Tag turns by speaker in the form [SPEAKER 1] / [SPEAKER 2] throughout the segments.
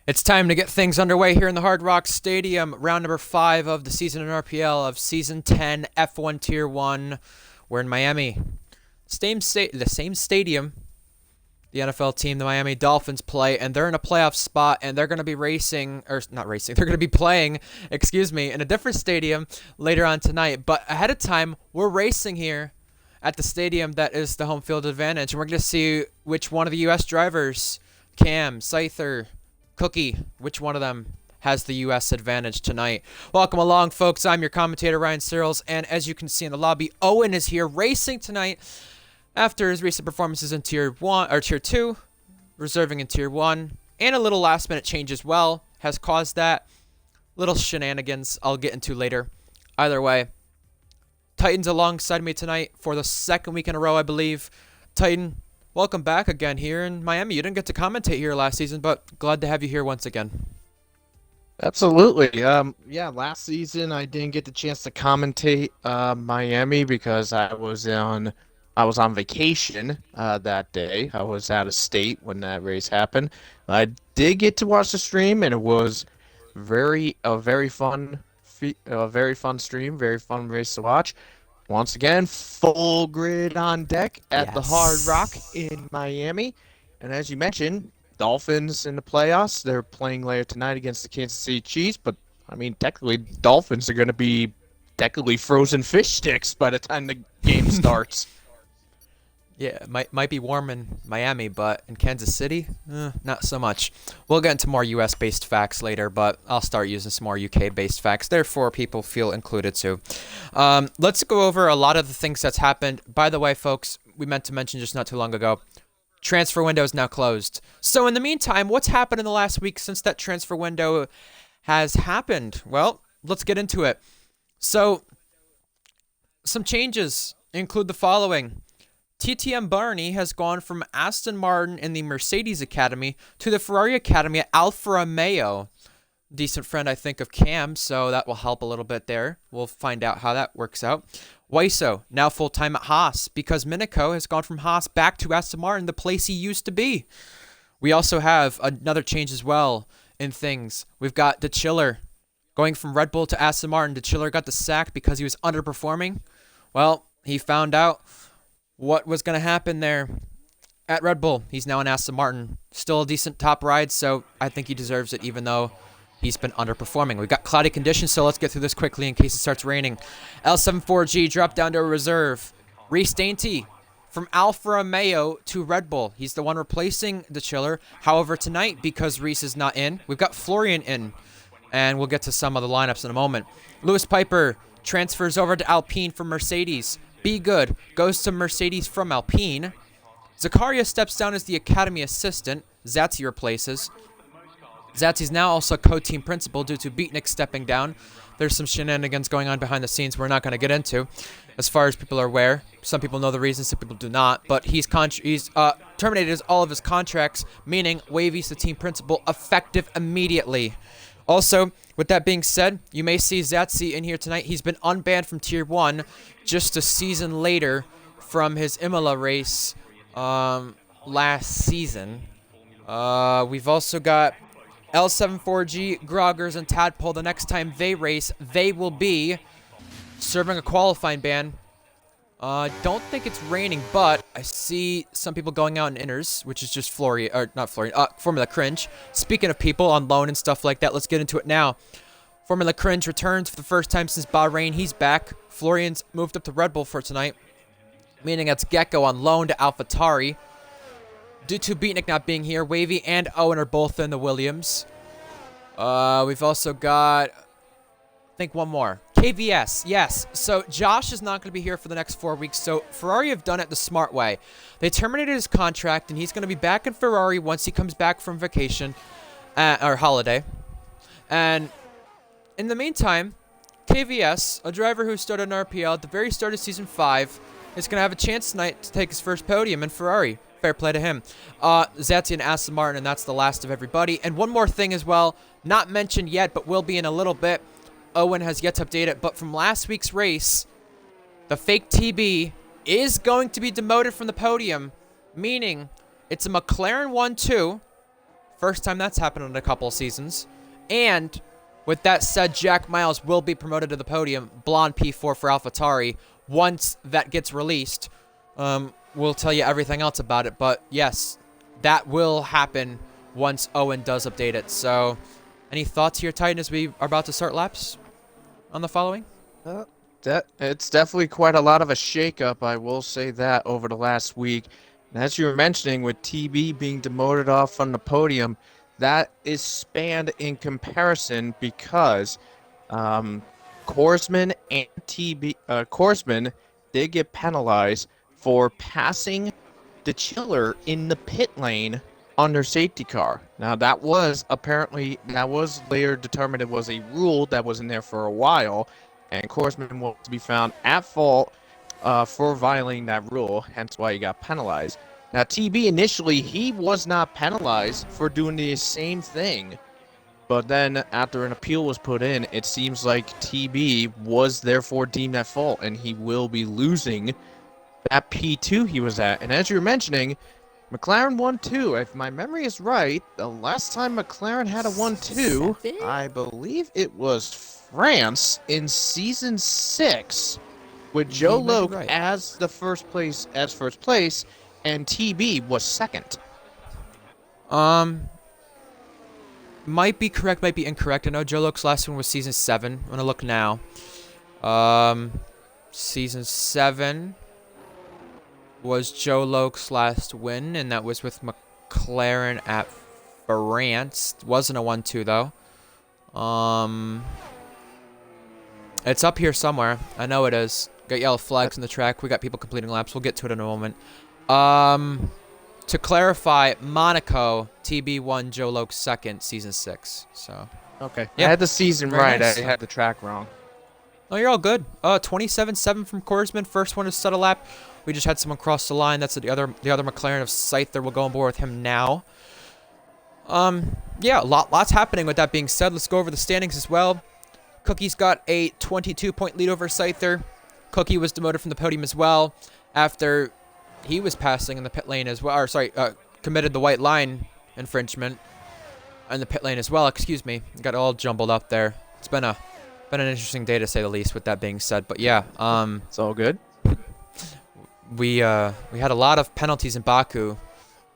[SPEAKER 1] It's time to get things underway here in the Hard Rock Stadium. Round number 5 of the season in RPL of Season 10 F1 Tier 1. We're in Miami. The same stadium the NFL team, the Miami Dolphins, play, and they're in a playoff spot, and they're going to be they're going to be playing, in a different stadium later on tonight. But ahead of time, we're racing here at the stadium that is the home field advantage, and we're going to see which one of the U.S. drivers, Cam, Scyther, Cookie, which one of them has the U.S. advantage tonight. Welcome along, folks. I'm your commentator, Ryan Searles, and as you can see in the lobby, Owen is here racing tonight after his recent performances in Tier 1 or Tier 2, reserving in Tier 1, and a little last-minute change as well has caused that. Little shenanigans I'll get into later. Either way, Titan's alongside me tonight for the second week in a row, I believe. Titan, welcome back again here in Miami. You didn't get to commentate here last season, but glad to have you here once again.
[SPEAKER 2] Absolutely. Yeah, last season I didn't get the chance to commentate Miami because I was on vacation that day. I was out of state when that race happened. I did get to watch the stream, and it was a very fun stream, very fun race to watch. Once again, full grid on deck at the Hard Rock
[SPEAKER 1] Yes.
[SPEAKER 2] in Miami. And as you mentioned, Dolphins in the playoffs. They're playing later tonight against the Kansas City Chiefs, but I mean, technically, Dolphins are going to be technically frozen fish sticks by the time the game starts.
[SPEAKER 1] Yeah, it might be warm in Miami, but in Kansas City, not so much. We'll get into more U.S.-based facts later, but I'll start using some more UK-based facts. Therefore, people feel included too. Let's go over a lot of the things that's happened. By the way, folks, we meant to mention just not too long ago, transfer window is now closed. So in the meantime, what's happened in the last week since that transfer window has happened? Well, let's get into it. So some changes include the following. TTM Barney has gone from Aston Martin in the Mercedes Academy to the Ferrari Academy at Alfa Romeo. Decent friend, I think, of Cam, so that will help a little bit there. We'll find out how that works out. Waiso, now full-time at Haas, because Minico has gone from Haas back to Aston Martin, the place he used to be. We also have another change as well in things. We've got De Chiller going from Red Bull to Aston Martin. De Chiller got the sack because he was underperforming. Well, he found out what was going to happen there at Red Bull. He's now in Aston Martin. Still a decent top ride, so I think he deserves it even though he's been underperforming. We've got cloudy conditions, so let's get through this quickly in case it starts raining. L74G dropped down to a reserve. Reese Dainty from Alfa Romeo to Red Bull. He's the one replacing the Chiller. However, tonight, because Reese is not in, we've got Florian in, and we'll get to some of the lineups in a moment. Lewis Piper transfers over to Alpine from Mercedes. Be Good goes to Mercedes from Alpine. Zakaria steps down as the Academy assistant. Zatsy replaces. Zatsy's now also co-team principal due to Beatnik stepping down. There's some shenanigans going on behind the scenes we're not going to get into. As far as people are aware, some people know the reasons, some people do not. But he's terminated all of his contracts, meaning Wavy's the team principal, effective immediately. Also, with that being said, you may see Zatsy in here tonight. He's been unbanned from Tier 1 just a season later from his Imola race last season. We've also got L74G, Groggers, and Tadpole. The next time they race, they will be serving a qualifying ban. Don't think it's raining, but I see some people going out in inners, which is just Formula Cringe. Speaking of people on loan and stuff like that, let's get into it now. Formula Cringe returns for the first time since Bahrain. He's back. Florian's moved up to Red Bull for tonight, meaning that's Gecko on loan to AlphaTauri. Due to Beatnik not being here, Wavy and Owen are both in the Williams. We've also got, I think, one more. KVS, yes. So Josh is not going to be here for the next 4 weeks. So Ferrari have done it the smart way. They terminated his contract, and he's going to be back in Ferrari once he comes back from vacation or holiday. And in the meantime, KVS, a driver who started in RPL at the very start of Season 5, is going to have a chance tonight to take his first podium in Ferrari. Fair play to him. Zatsy and Aston Martin, and that's the last of everybody. And one more thing as well, not mentioned yet, but will be in a little bit. Owen has yet to update it, but from last week's race, the fake TB is going to be demoted from the podium, meaning it's a McLaren 1-2 First time that's happened in a couple of seasons. And with that said, Jack Miles will be promoted to the podium, blonde P4 for AlphaTauri. Once that gets released, we'll tell you everything else about it. But yes, that will happen once Owen does update it. So, any thoughts here, Titan, as we are about to start laps on the following?
[SPEAKER 2] Uh, it's definitely quite a lot of a shakeup, I will say that, over the last week. And as you were mentioning, with TB being demoted off from the podium, that is spanned in comparison because Korsman and Korsman did get penalized for passing the chiller in the pit lane on their safety car. Now that was later determined it was a rule that was in there for a while, and Korsman was to be found at fault for violating that rule, hence why he got penalized. Now TB initially he was not penalized for doing the same thing, but then after an appeal was put in, it seems like TB was therefore deemed at fault, and he will be losing that P2 he was at. And as you were mentioning, McLaren won 2. If my memory is right, the last time McLaren had a 1-2, I believe it was France in season 6, with Joe Loke
[SPEAKER 1] right.
[SPEAKER 2] as first place, and TB was second.
[SPEAKER 1] Might be correct, might be incorrect. I know Joe Loke's last one was season 7. I'm gonna look now. Season 7 was Joe Loke's last win, and that was with McLaren at France. Wasn't a 1-2 though. It's up here somewhere. I know it is. Got yellow flags on the track. We got people completing laps. We'll get to it in a moment. To clarify, Monaco, TB won, Joe Loke's second, season 6. So.
[SPEAKER 2] Okay.
[SPEAKER 1] Yeah.
[SPEAKER 2] I had the season
[SPEAKER 1] Very
[SPEAKER 2] right.
[SPEAKER 1] nice.
[SPEAKER 2] I had the track wrong.
[SPEAKER 1] Oh, you're all good. 27-7 from Korsman. First one to set a lap. We just had someone cross the line. That's the other McLaren of Scyther. We'll go on board with him now. Yeah, lots happening with that being said. Let's go over the standings as well. Cookie's got a 22-point lead over Scyther. Cookie was demoted from the podium as well after he was passing in the pit lane as well. Or, sorry, committed the white line infringement in the pit lane as well. Excuse me. Got it all jumbled up there. It's been an interesting day to say the least with that being said. But yeah,
[SPEAKER 2] It's all good.
[SPEAKER 1] we had a lot of penalties in Baku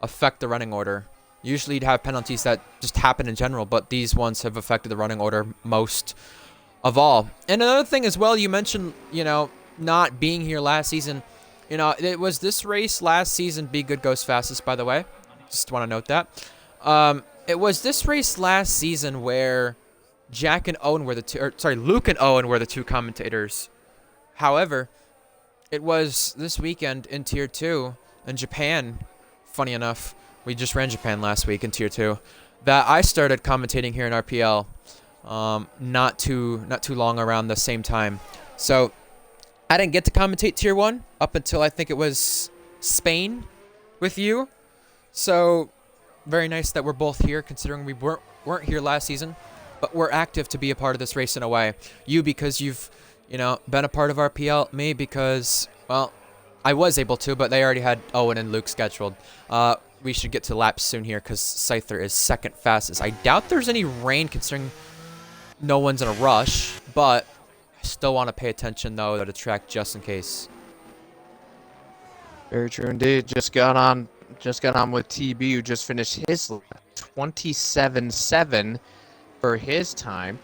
[SPEAKER 1] affect the running order. Usually you'd have penalties that just happen in general, but these ones have affected the running order most of all. And another thing as well, you mentioned, not being here last season. It was this race last season, Be Good Goes Fastest, by the way. Just want to note that. It was this race last season where Luke and Owen were the two commentators. However, it was this weekend in Tier 2 in Japan, funny enough. We just ran Japan last week in Tier 2. That I started commentating here in RPL not too long around the same time. So I didn't get to commentate Tier 1 up until I think it was Spain with you. So very nice that we're both here, considering we weren't here last season, but we're active to be a part of this race in a way. You because you've been a part of RPL. Me because, well, I was able to, but they already had Owen and Luke scheduled. We should get to laps soon here because Scyther is second fastest. I doubt there's any rain considering no one's in a rush, but I still want to pay attention though to the track just in case.
[SPEAKER 2] Very true indeed. Just got on with TB, who just finished his 27-7 for his time.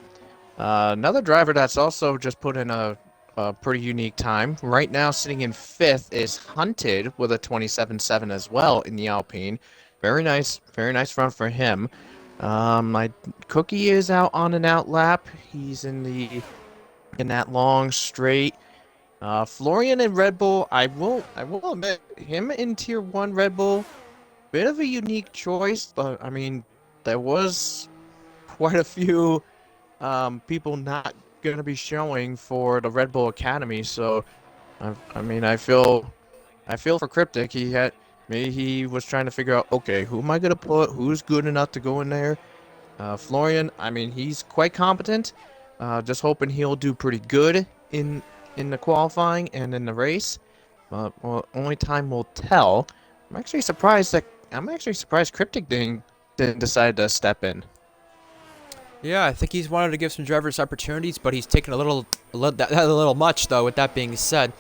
[SPEAKER 2] Another driver that's also just put in a pretty unique time. Right now, sitting in 5th is Hunted with a 27-7 as well in the Alpine. Very nice run for him. My Cookie is out on an out lap. He's in that long straight. Florian in Red Bull, I will admit, him in Tier 1 Red Bull, bit of a unique choice, but I mean, there was quite a few people not going to be showing for the Red Bull Academy, so I mean, I feel for Cryptic. He was trying to figure out, okay, who am I going to put? Who's good enough to go in there? Florian, I mean, he's quite competent. Just hoping he'll do pretty good in the qualifying and in the race. Well, only time will tell. I'm actually surprised Cryptic didn't decided to step in.
[SPEAKER 1] Yeah, I think he's wanted to give some drivers opportunities, but he's taken a little much though. With that being said,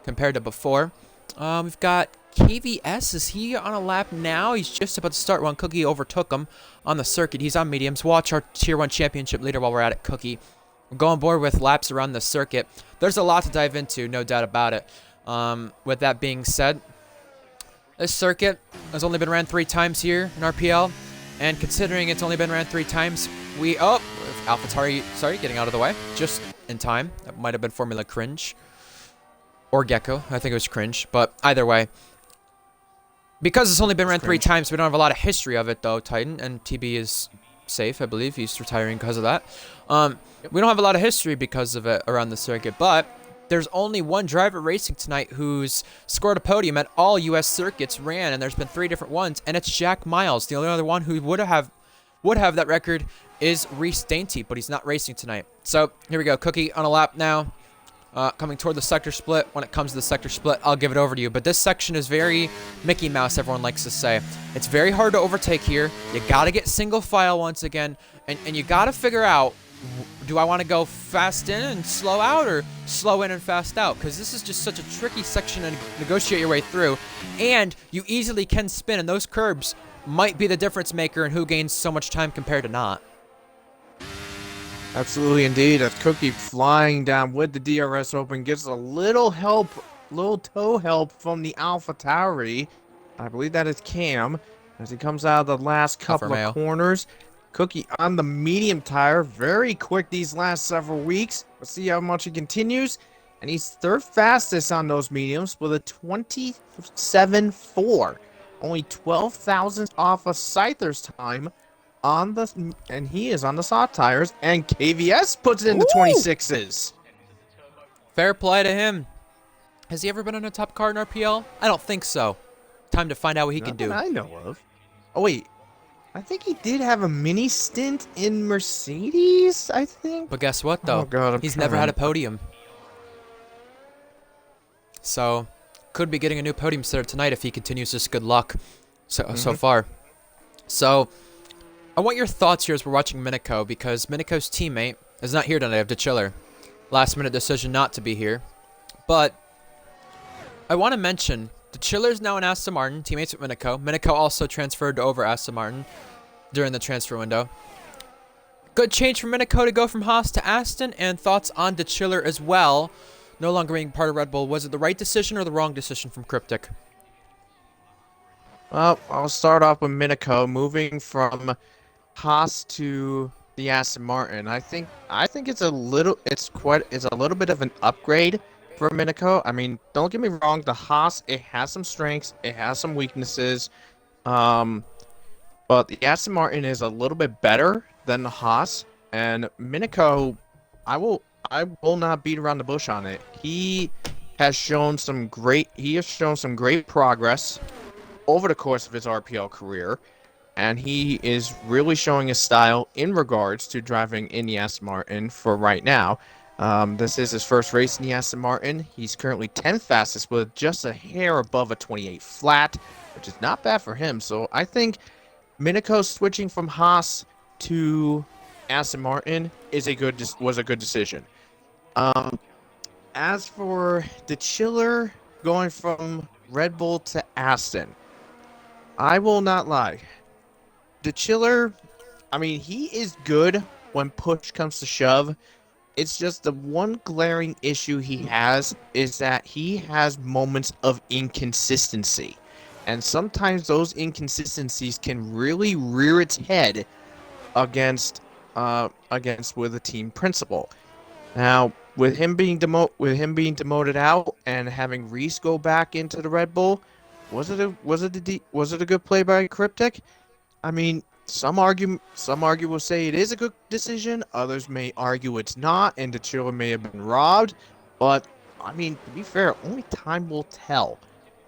[SPEAKER 1] compared to before, we've got KVS. Is he on a lap now? He's just about to start one. Cookie overtook him on the circuit. He's on mediums. Watch our Tier 1 championship leader while we're at it, Cookie. We're going board with laps around the circuit. There's a lot to dive into, no doubt about it. With that being said, this circuit has only been ran 3 times here in RPL, and considering it's only been ran 3 times, AlphaTauri, sorry, getting out of the way, just in time. That might have been Formula Cringe. Or Gecko, I think it was Cringe, but either way. Because it's only been ran 3 times, we don't have a lot of history of it though, Titan, and TB is safe, I believe. He's retiring because of that. We don't have a lot of history because of it around the circuit, but there's only one driver racing tonight who's scored a podium at all U.S. circuits ran, and there's been 3 different ones, and it's Jack Miles. The only other one who would have that record is Reese Dainty, but he's not racing tonight. So here we go, Cookie on a lap now, coming toward the sector split. When it comes to the sector split, I'll give it over to you. But this section is very Mickey Mouse, everyone likes to say. It's very hard to overtake here. You got to get single file once again, and you got to figure out, do I want to go fast in and slow out, or slow in and fast out? Because this is just such a tricky section to negotiate your way through. And you easily can spin, and those curbs might be the difference maker in who gains so much time compared to not.
[SPEAKER 2] Absolutely indeed. A Cookie flying down with the DRS open gets a little help, little toe help from the AlphaTauri. I believe that is Cam as he comes out of the last couple of corners. Cookie on the medium tire, very quick these last several weeks. Let's see how much he continues. And he's 3rd fastest on those mediums with a 27.4. Only 12 thousandths off of Scyther's time on the, and he is on the soft tires, and KVS puts it in the 26s.
[SPEAKER 1] Fair play to him. Has he ever been on a top car in RPL? I don't think so. Time to find out what he can do.
[SPEAKER 2] I know of. Oh wait, I think he did have a mini stint in Mercedes, I think.
[SPEAKER 1] But guess what though?
[SPEAKER 2] Oh God,
[SPEAKER 1] he's never had a podium. So, could be getting a new podium sitter tonight if he continues this good luck so far. So, I want your thoughts here as we're watching Minico, because Minico's teammate is not here tonight of DeChiller. Last minute decision not to be here. But I want to mention DeChiller's now in Aston Martin, teammates with Minico. Minico also transferred over Aston Martin during the transfer window. Good change for Minico to go from Haas to Aston, and thoughts on DeChiller as well. No longer being part of Red Bull. Was it the right decision or the wrong decision from Cryptic?
[SPEAKER 2] Well, I'll start off with Minico moving from Haas to the Aston Martin. I think it's a little bit of an upgrade for Minico. I mean, don't get me wrong, the Haas, it has some strengths, it has some weaknesses. But the Aston Martin is a little bit better than the Haas, and Minico, I will not beat around the bush on it. He has shown some great progress over the course of his RPL career, and he is really showing his style in regards to driving in the Aston Martin for right now. This is his first race in the Aston Martin. He's currently 10th fastest with just a hair above a 28 flat, which is not bad for him. So I think Minico switching from Haas to Aston Martin was a good decision. As for DeChiller going from Red Bull to Aston, I will not lie. DeChiller, I mean, he is good when push comes to shove. It's just the one glaring issue he has is that he has moments of inconsistency. And sometimes those inconsistencies can really rear its head against with a team principal. Now, with him being demoted out and having Reese go back into the Red Bull, was it a good play by Cryptic? I mean, some will say it is a good decision. Others may argue it's not, and DeChiller may have been robbed. But I mean, to be fair, only time will tell.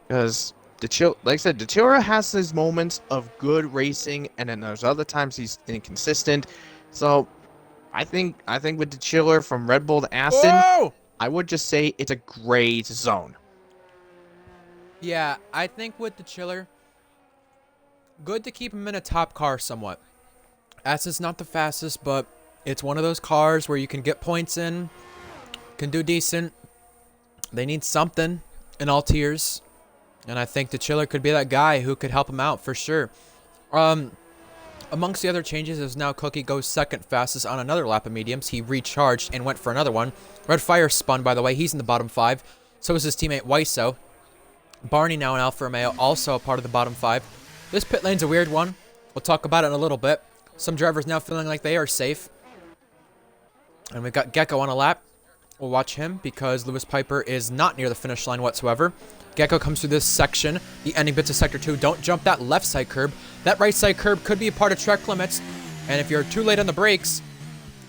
[SPEAKER 2] Because like I said, DeChiller has his moments of good racing, and then there's other times he's inconsistent. So I think with DeChiller from Red Bull to Aston, whoa! I would just say it's a gray zone.
[SPEAKER 1] Yeah, I think with DeChiller, good to keep him in a top car somewhat. Aston's not the fastest, but it's one of those cars where you can get points in, can do decent. They need something in all tiers, and I think the Chiller could be that guy who could help him out for sure. Amongst the other changes is now Cookie goes second fastest on another lap of mediums. He recharged and went for another one. Red Fire spun, by the way. He's in the bottom 5. So is his teammate Wiseau. Barney now in Alfa Romeo, also a part of the bottom 5. This pit lane's a weird one. We'll talk about it in a little bit. Some drivers now feeling like they are safe. And we've got Gecko on a lap. We'll watch him because Lewis Piper is not near the finish line whatsoever. Gecko comes through this section. The ending bits of Sector 2. Don't jump that left side curb. That right side curb could be a part of track limits. And if you're too late on the brakes,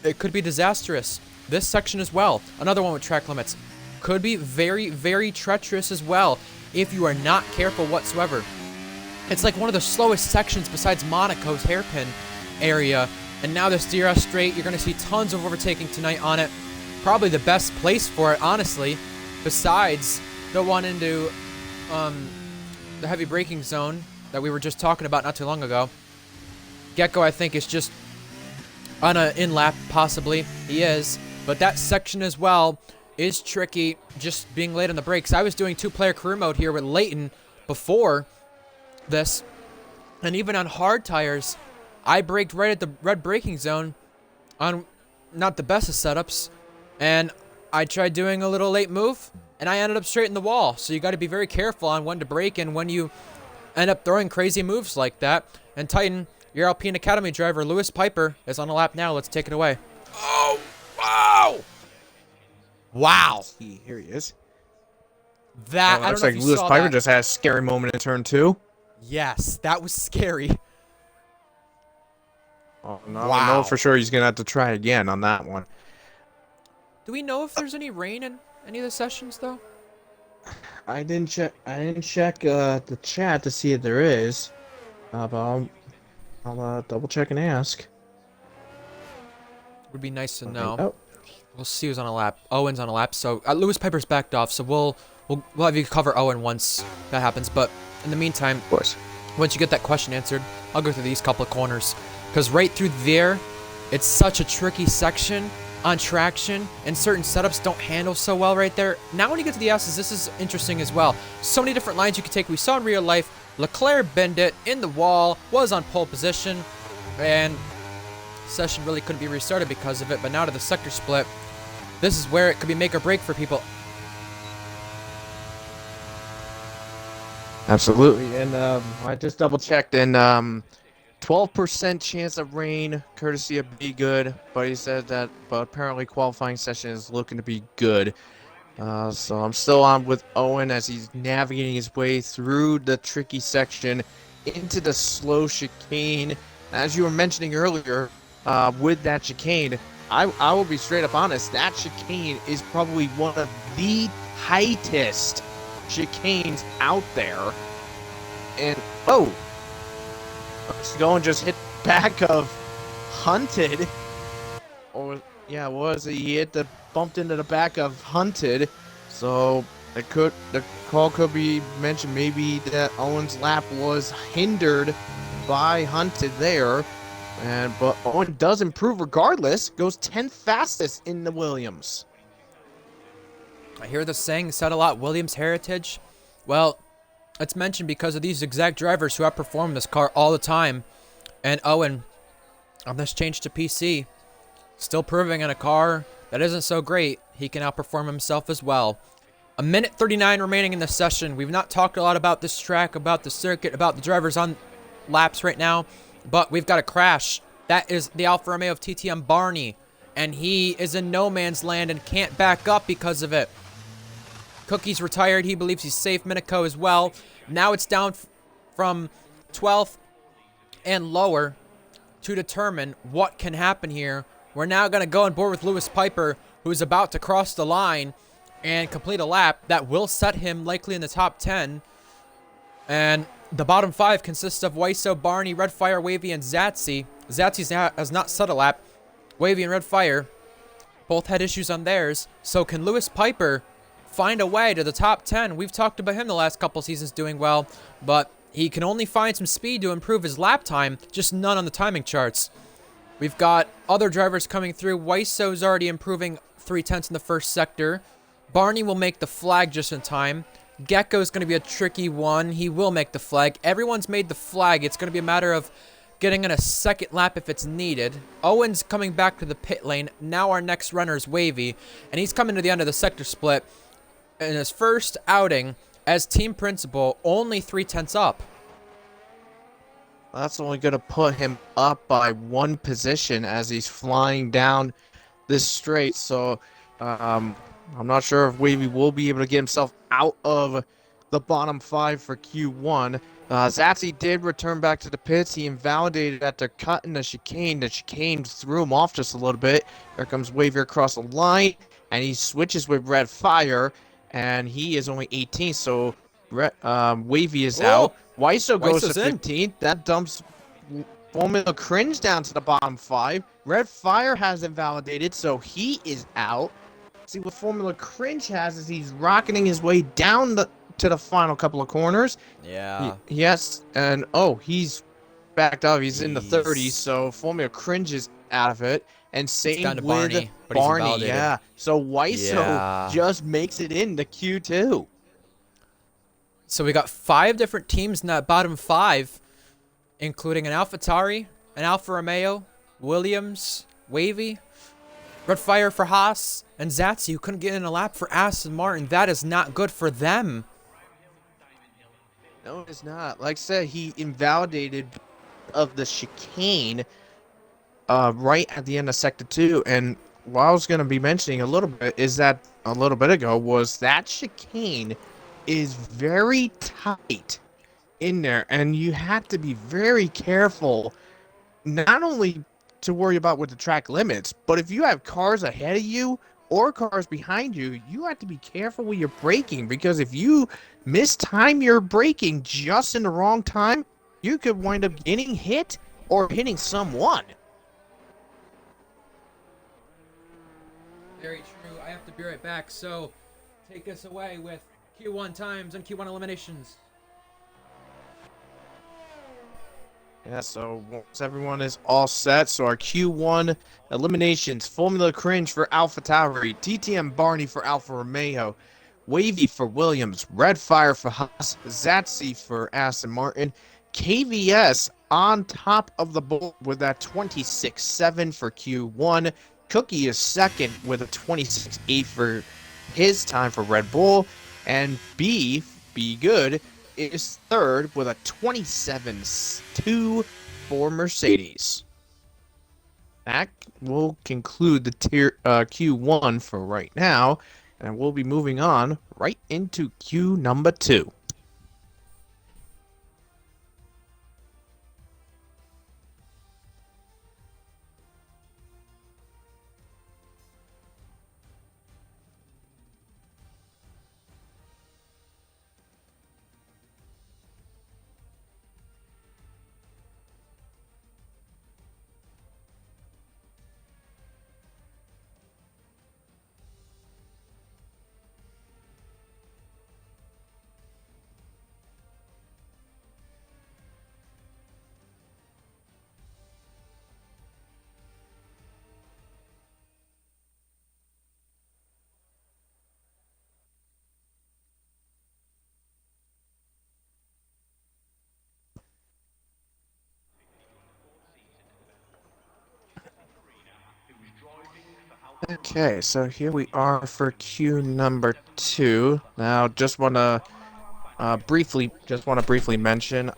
[SPEAKER 1] it could be disastrous. This section as well. Another one with track limits. Could be very, very treacherous as well if you are not careful whatsoever. It's like one of the slowest sections besides Monaco's hairpin area. And now this DRS straight, you're going to see tons of overtaking tonight on it. Probably the best place for it, honestly, besides the one into the heavy braking zone that we were just talking about not too long ago. Gecko, I think, is just on an in-lap, possibly. He is. But that section as well is tricky, just being late on the brakes. I was doing two-player career mode here with Leighton before this. And even on hard tires, I braked right at the red braking zone on not the best of setups. And I tried doing a little late move, and I ended up straight in the wall. So you got to be very careful on when to brake and when you end up throwing crazy moves like that. And Titan, your Alpine Academy driver, Lewis Piper, is on a lap now. Let's take it away. Oh, wow. Wow.
[SPEAKER 2] Here he is.
[SPEAKER 1] That, I
[SPEAKER 2] looks
[SPEAKER 1] don't know
[SPEAKER 2] like
[SPEAKER 1] if you
[SPEAKER 2] Lewis
[SPEAKER 1] saw
[SPEAKER 2] Piper
[SPEAKER 1] that.
[SPEAKER 2] just had a scary moment in turn 2.
[SPEAKER 1] Yes, that was scary.
[SPEAKER 2] Oh, no, I
[SPEAKER 1] Wow.
[SPEAKER 2] know for sure he's going to have to try again on that one.
[SPEAKER 1] Do we know if there's any rain in any of the sessions, though?
[SPEAKER 2] I didn't check the chat to see if there is. But I'll double check and ask.
[SPEAKER 1] Would be nice to know.
[SPEAKER 2] Oh.
[SPEAKER 1] We'll see who's on a lap. Owen's on a lap. So Lewis Piper's backed off. So we'll have you cover Owen once that happens. But in the meantime,
[SPEAKER 2] Of course.
[SPEAKER 1] once you get that question answered, I'll go through these couple of corners. Because right through there, it's such a tricky section on traction, and certain setups don't handle so well right there. Now when you get to the S's, this is interesting as well. So many different lines you can take. We saw in real life, Leclerc bend it in the wall, was on pole position, and session really couldn't be restarted because of it. But now to the sector split, this is where it could be make or break for people.
[SPEAKER 2] Absolutely, and I just double checked, and 12% chance of rain, courtesy of Be Good, but he said that, but apparently qualifying session is looking to be good. So I'm still on with Owen as he's navigating his way through the tricky section into the slow chicane. As you were mentioning earlier, with that chicane, I will be straight up honest, that chicane is probably one of the tightest chicanes out there. And, oh! Going just hit back of Hunted, or yeah, was he bumped into the back of Hunted? So the call could be mentioned maybe that Owen's lap was hindered by Hunted there, but Owen does improve regardless. Goes 10th fastest in the Williams.
[SPEAKER 1] I hear the saying said a lot, Williams heritage. Well, it's mentioned because of these exact drivers who outperform this car all the time. And Owen, on this change to PC, still proving in a car that isn't so great, he can outperform himself as well. A minute 39 remaining in the session. We've not talked a lot about this track, about the circuit, about the drivers on laps right now, but we've got a crash. That is the Alfa Romeo of TTM Barney, and he is in no man's land and can't back up because of it. Cookie's retired. He believes he's safe. Minico as well. Now it's down from 12th and lower to determine what can happen here. We're now going to go on board with Lewis Piper, who's about to cross the line and complete a lap that will set him likely in the top 10. And the bottom 5 consists of Wiseau, Barney, Redfire, Wavy, and Zatsy. Zatsy has not set a lap. Wavy and Redfire both had issues on theirs. So can Lewis Piper find a way to the top 10? We've talked about him the last couple seasons doing well, but he can only find some speed to improve his lap time, just none on the timing charts. We've got other drivers coming through. Weiso's already improving 3/10 in the first sector. Barney will make the flag just in time. Gecko's going to be a tricky one. He will make the flag. Everyone's made the flag. It's going to be a matter of getting in a second lap if it's needed. Owen's coming back to the pit lane. Now our next runner is Wavy, and he's coming to the end of the sector split. In his first outing as team principal, only 3/10 up.
[SPEAKER 2] That's only going to put him up by 1 position as he's flying down this straight. So I'm not sure if Wavy will be able to get himself out of the bottom 5 for Q1. Zatsy did return back to the pits. He invalidated after cutting the chicane. The chicane threw him off just a little bit. There comes Wavy across the line, and he switches with Red Fire, and he is only 18, so Wavy is out. Weiso goes to 15th. That dumps Formula Cringe down to the bottom 5. Red Fire has invalidated, so he is out. See, what Formula Cringe has is he's rocketing his way down to the final couple of corners.
[SPEAKER 1] Yeah.
[SPEAKER 2] Yes, and he's backed up. He's in the 30s, so Formula Cringe is out of it. And same with Barney. Yeah. So Weiso just makes it into Q2.
[SPEAKER 1] So we got 5 different teams in that bottom 5, including an AlphaTauri, an Alfa Romeo, Williams, Wavy, Red Fire for Haas, and Zatsy, who couldn't get in a lap for Aston Martin. That is not good for them.
[SPEAKER 2] No, it's not. Like I said, he invalidated of the chicane right at the end of Sector 2. And what I was going to be mentioning a little bit is that a little bit ago was that chicane is very tight in there, and you have to be very careful, not only to worry about with the track limits, but if you have cars ahead of you or cars behind you, you have to be careful with your braking, because if you mistime your braking just in the wrong time, you could wind up getting hit or hitting someone.
[SPEAKER 1] Very true. I have to be right back, so take us away with Q1 times and Q1 eliminations.
[SPEAKER 2] Yeah, so once everyone is all set, so our Q1 eliminations: Formula Cringe for AlphaTauri, TTM Barney for Alfa Romeo, Wavy for Williams, Red Fire for Haas, Zatsy for Aston Martin, KVS on top of the board with that 26.7 for Q1. Cookie is second with a 26.8 for his time for Red Bull, and Be Good is third with a 27.2 for Mercedes. That will conclude the tier Q1 for right now, and we'll be moving on right into Q number 2. Okay, so here we are for Q number 2. Now, just want to briefly mention,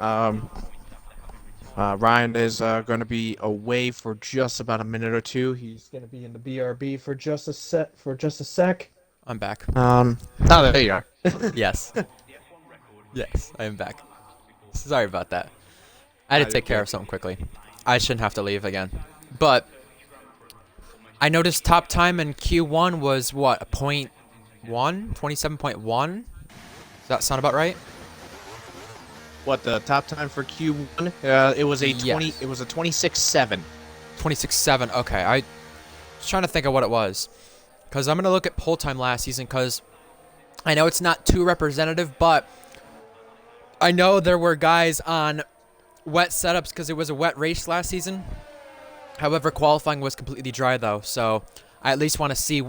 [SPEAKER 2] Ryan is going to be away for just about a minute or two. He's going to be in the BRB for just a sec.
[SPEAKER 1] I'm back.
[SPEAKER 2] Oh, there you are.
[SPEAKER 1] Yes. Yes, I am back. Sorry about that. I had to take care of something quickly. I shouldn't have to leave again. But I noticed top time in Q1 was what, a .1? 27.1? Does that sound about right?
[SPEAKER 2] What, the top time for Q1? It was a 20.
[SPEAKER 1] Yes.
[SPEAKER 2] It was a 26.7.
[SPEAKER 1] 26.7. Okay, I was trying to think of what it was, because I'm gonna look at pole time last season, because I know it's not too representative, but I know there were guys on wet setups because it was a wet race last season. However, qualifying was completely dry though, so I at least want to see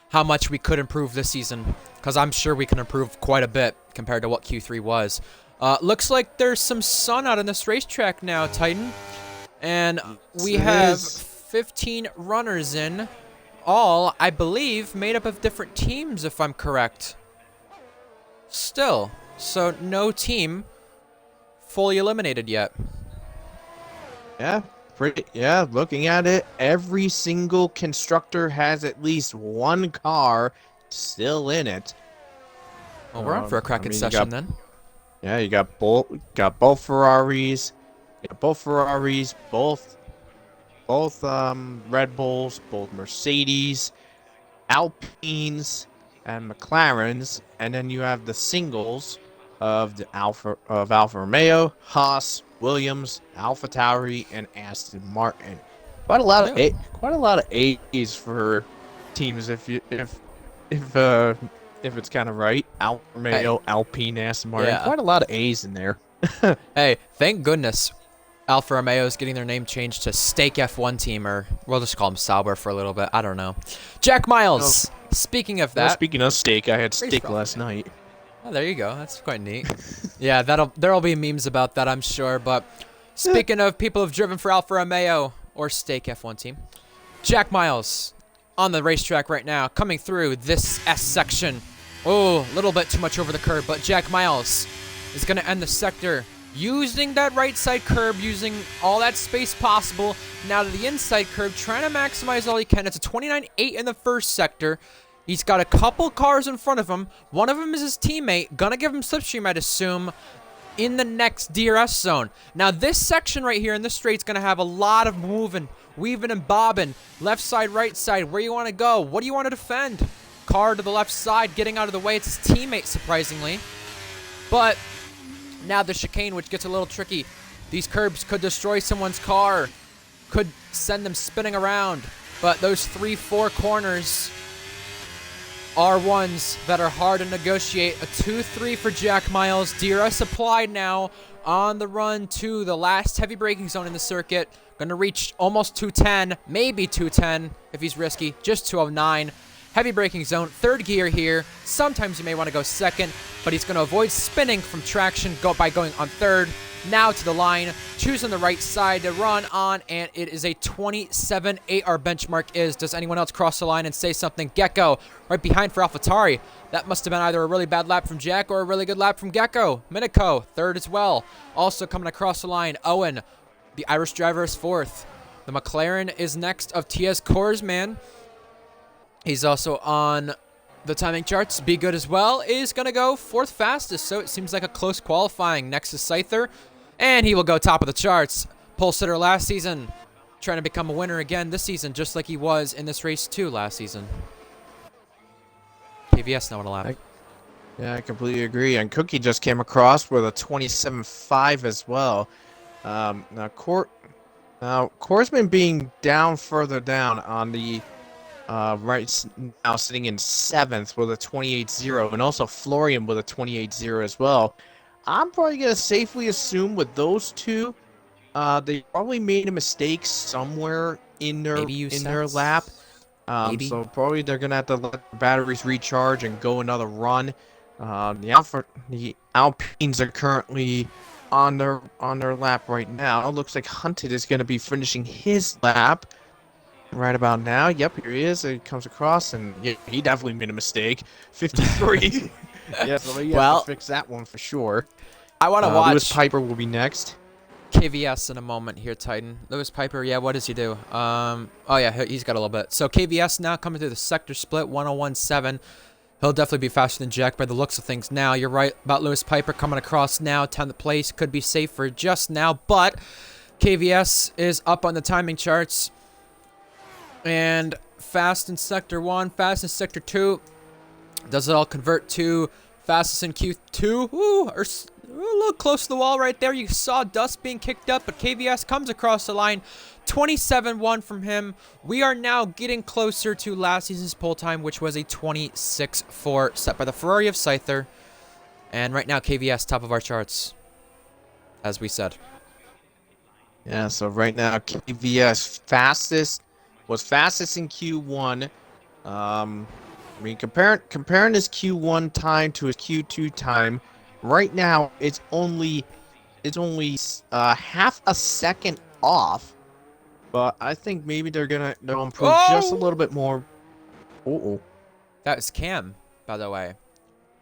[SPEAKER 1] how much we could improve this season, because I'm sure we can improve quite a bit compared to what Q3 was. Looks like there's some sun out on this racetrack now, Titan. And we have 15 runners in, all, I believe, made up of different teams, if I'm correct. Still, so no team fully eliminated yet.
[SPEAKER 2] Yeah, looking at it, every single constructor has at least one car still in it.
[SPEAKER 1] Well, we're on for a cracking session then.
[SPEAKER 2] Yeah, you got both Ferraris. You got both Ferraris, both Red Bulls, both Mercedes, Alpines, and McLarens, and then you have the singles of the Alfa Romeo, Haas, Williams, AlphaTauri, and Aston Martin. Quite a lot of A's for teams if it's kind of right. Alfa Romeo, Alpine, Aston Martin.
[SPEAKER 1] Yeah.
[SPEAKER 2] Quite a lot of A's in there.
[SPEAKER 1] Hey, thank goodness Alfa Romeo is getting their name changed to Steak F1 Team, or we'll just call them Sauber for a little bit. I don't know. Jack Miles. Speaking of that,
[SPEAKER 2] speaking of steak, I had steak last night.
[SPEAKER 1] Oh, there you go. That's quite neat. Yeah, there'll be memes about that, I'm sure. But speaking of people who've driven for Alfa Romeo or Steak F1 Team, Jack Miles on the racetrack right now, coming through this S section. Oh, a little bit too much over the curb, but Jack Miles is going to end the sector using that right side curb, using all that space possible. Now to the inside curb, trying to maximize all he can. It's a 29.8 in the first sector. He's got a couple cars in front of him. One of them is his teammate. Gonna give him slipstream, I'd assume, in the next DRS zone. Now this section right here in this straight's gonna have a lot of moving, weaving and bobbing. Left side, right side, where you want to go? What do you want to defend? Car to the left side, getting out of the way. It's his teammate, surprisingly. But now the chicane, which gets a little tricky. These curbs could destroy someone's car, could send them spinning around. But those 3-4 corners are ones that are hard to negotiate. A 2-3 for Jack Miles. DRS applied now on the run to the last heavy braking zone in the circuit. Going to reach almost 210, maybe 210 if he's risky. Just 209. Heavy braking zone, third gear here. Sometimes you may want to go second, but he's going to avoid spinning from traction by going on third. Now to the line, choosing the right side to run on, and it is a 27.8 our benchmark is. Does anyone else cross the line and say something? Gecko, right behind for AlphaTauri. That must have been either a really bad lap from Jack or a really good lap from Gecko. Minico, third as well. Also coming across the line, Owen, the Irish driver, is fourth. The McLaren is next of TS Korsman. He's also on the timing charts. Be Good as well is going to go fourth fastest, so it seems like a close qualifying. Next is Scyther, and he will go top of the charts. Pole sitter last season, trying to become a winner again this season, just like he was in this race too last season. KVS now on a lap.
[SPEAKER 2] Yeah, I completely agree. And Cookie just came across with a 27.5 as well. Now Korsman being down further down on the right now, sitting in 7th with a 28.0, and also Florian with a 28.0 as well. I'm probably going to safely assume with those two, they probably made a mistake somewhere in their lap. So probably they're going to have to let the batteries recharge and go another run. The Alpines are currently on their lap right now. It looks like Hunted is going to be finishing his lap right about now. Yep, here he is. He comes across, and yeah, he definitely made a mistake. 53. Yeah, so he has to fix that one for sure.
[SPEAKER 1] I want to watch.
[SPEAKER 2] Lewis Piper will be next.
[SPEAKER 1] KVS in a moment here, Titan. Lewis Piper, yeah, what does he do? Oh, yeah, he's got a little bit. So KVS now coming through the sector split, 101.7. He'll definitely be faster than Jack by the looks of things now. You're right about Lewis Piper coming across now, 10th place. Could be safe for just now, but KVS is up on the timing charts. And fast in Sector 1, fast in Sector 2. Does it all convert to fastest in Q2? Ooh, or a little close to the wall right there. You saw dust being kicked up, but KVS comes across the line. 27.1 from him. We are now getting closer to last season's pole time, which was a 26.4 set by the Ferrari of Scyther. And right now, KVS top of our charts, as we said.
[SPEAKER 2] Yeah, so right now KVS was fastest in Q1. I mean, comparing his Q1 time to his Q2 time, right now it's only half a second off. But I think maybe they'll improve just a
[SPEAKER 1] Oh!
[SPEAKER 2] little bit more. Oh,
[SPEAKER 1] That was Cam, by the way.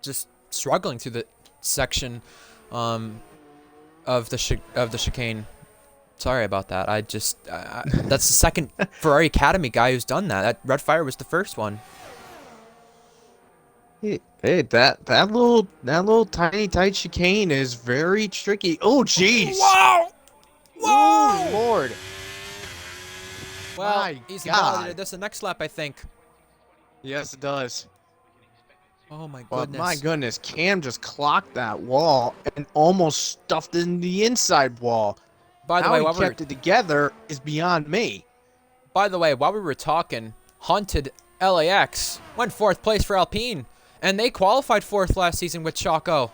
[SPEAKER 1] Just struggling through the section of the chicane. Sorry about that. That's the second Ferrari Academy guy who's done that. That Red Fire was the first one.
[SPEAKER 2] hey, that little tiny tight chicane is very tricky. Oh, jeez.
[SPEAKER 1] Wow!
[SPEAKER 2] Oh,
[SPEAKER 1] Whoa!
[SPEAKER 2] Lord.
[SPEAKER 1] Well,
[SPEAKER 2] My
[SPEAKER 1] he's
[SPEAKER 2] God.
[SPEAKER 1] invalidated this the next lap, I think.
[SPEAKER 2] Yes, it does.
[SPEAKER 1] Oh my
[SPEAKER 2] But my
[SPEAKER 1] goodness.
[SPEAKER 2] goodness, Cam just clocked that wall and almost stuffed it in the inside wall.
[SPEAKER 1] By the
[SPEAKER 2] How
[SPEAKER 1] way,
[SPEAKER 2] he kept it together is beyond me.
[SPEAKER 1] while we were talking, Haunted LAX went fourth place for Alpine, and they qualified fourth last season with Choco.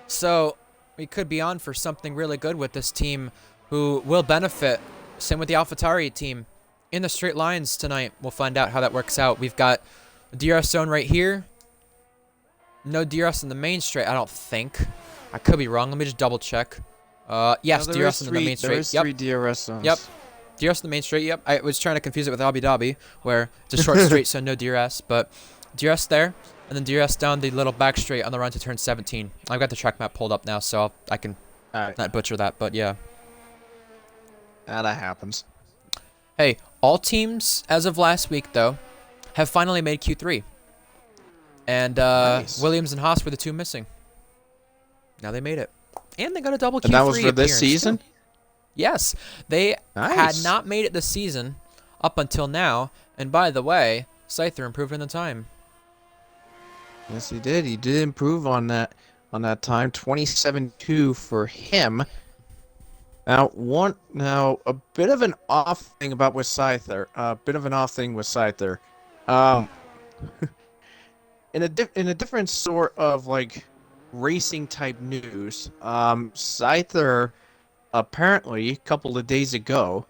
[SPEAKER 1] So we could be on for something really good with this team, who will benefit. Same with the AlphaTauri team. In the straight lines tonight, we'll find out how that works out. We've got a DRS zone right here. No DRS in the main straight, I don't think. I could be wrong. Let me just double check. Yes,
[SPEAKER 2] Now,
[SPEAKER 1] DRS in the main straight.
[SPEAKER 2] There is three DRS zones.
[SPEAKER 1] Yep. DRS in the main straight, yep. I was trying to confuse it with Abu Dhabi, where it's a short straight, so no DRS. But DRS there, and then DRS down the little back straight on the run to turn 17. I've got the track map pulled up now, so I can
[SPEAKER 2] All right.
[SPEAKER 1] not butcher that, but yeah.
[SPEAKER 2] That happens.
[SPEAKER 1] Hey, all teams, as of last week, though, have finally made Q3. And
[SPEAKER 2] Nice.
[SPEAKER 1] Williams and Haas were the two missing. Now they made it. And they got a double Q3
[SPEAKER 2] And that was for this
[SPEAKER 1] appearance,
[SPEAKER 2] season?
[SPEAKER 1] too. Yes. They had
[SPEAKER 2] Nice.
[SPEAKER 1] not made it this season up until now. And by the way, Scyther improved in the time.
[SPEAKER 2] Yes, he did. He did improve on that time. 27.2 for him. Now, a bit of an off thing with Scyther. In a different sort of like racing type news, Scyther apparently a couple of days ago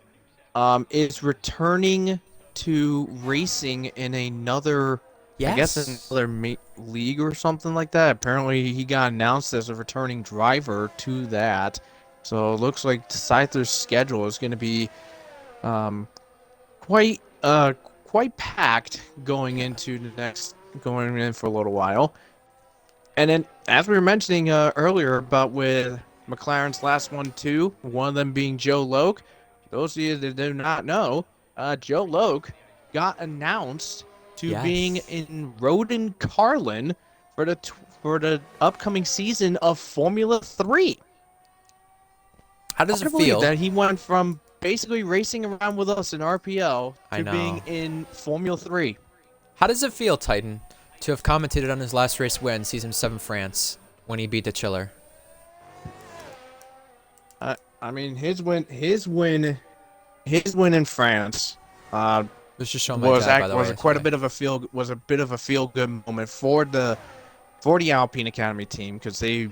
[SPEAKER 2] is returning to racing in another, I guess another league or something like that. Apparently he got announced as a returning driver to that. So it looks like Scyther's schedule is going to be quite packed going in for a little while. And then, as we were mentioning earlier about with McLaren's last one too, one of them being Joe Loke. Those of you that do not know, Joe Loke got announced to being in Roden Carlin for the upcoming season of Formula 3.
[SPEAKER 1] How does it
[SPEAKER 2] believe
[SPEAKER 1] feel?
[SPEAKER 2] that he went from basically racing around with us in RPL
[SPEAKER 1] I
[SPEAKER 2] to
[SPEAKER 1] know.
[SPEAKER 2] being in Formula 3?
[SPEAKER 1] How does it feel, Titan, to have commentated on his last race win, Season 7 France, when he beat the Chiller?
[SPEAKER 2] I mean, his win in France
[SPEAKER 1] Let's just show my dad, by the way.
[SPEAKER 2] a bit of a feel good moment for the Alpine Academy team, because they've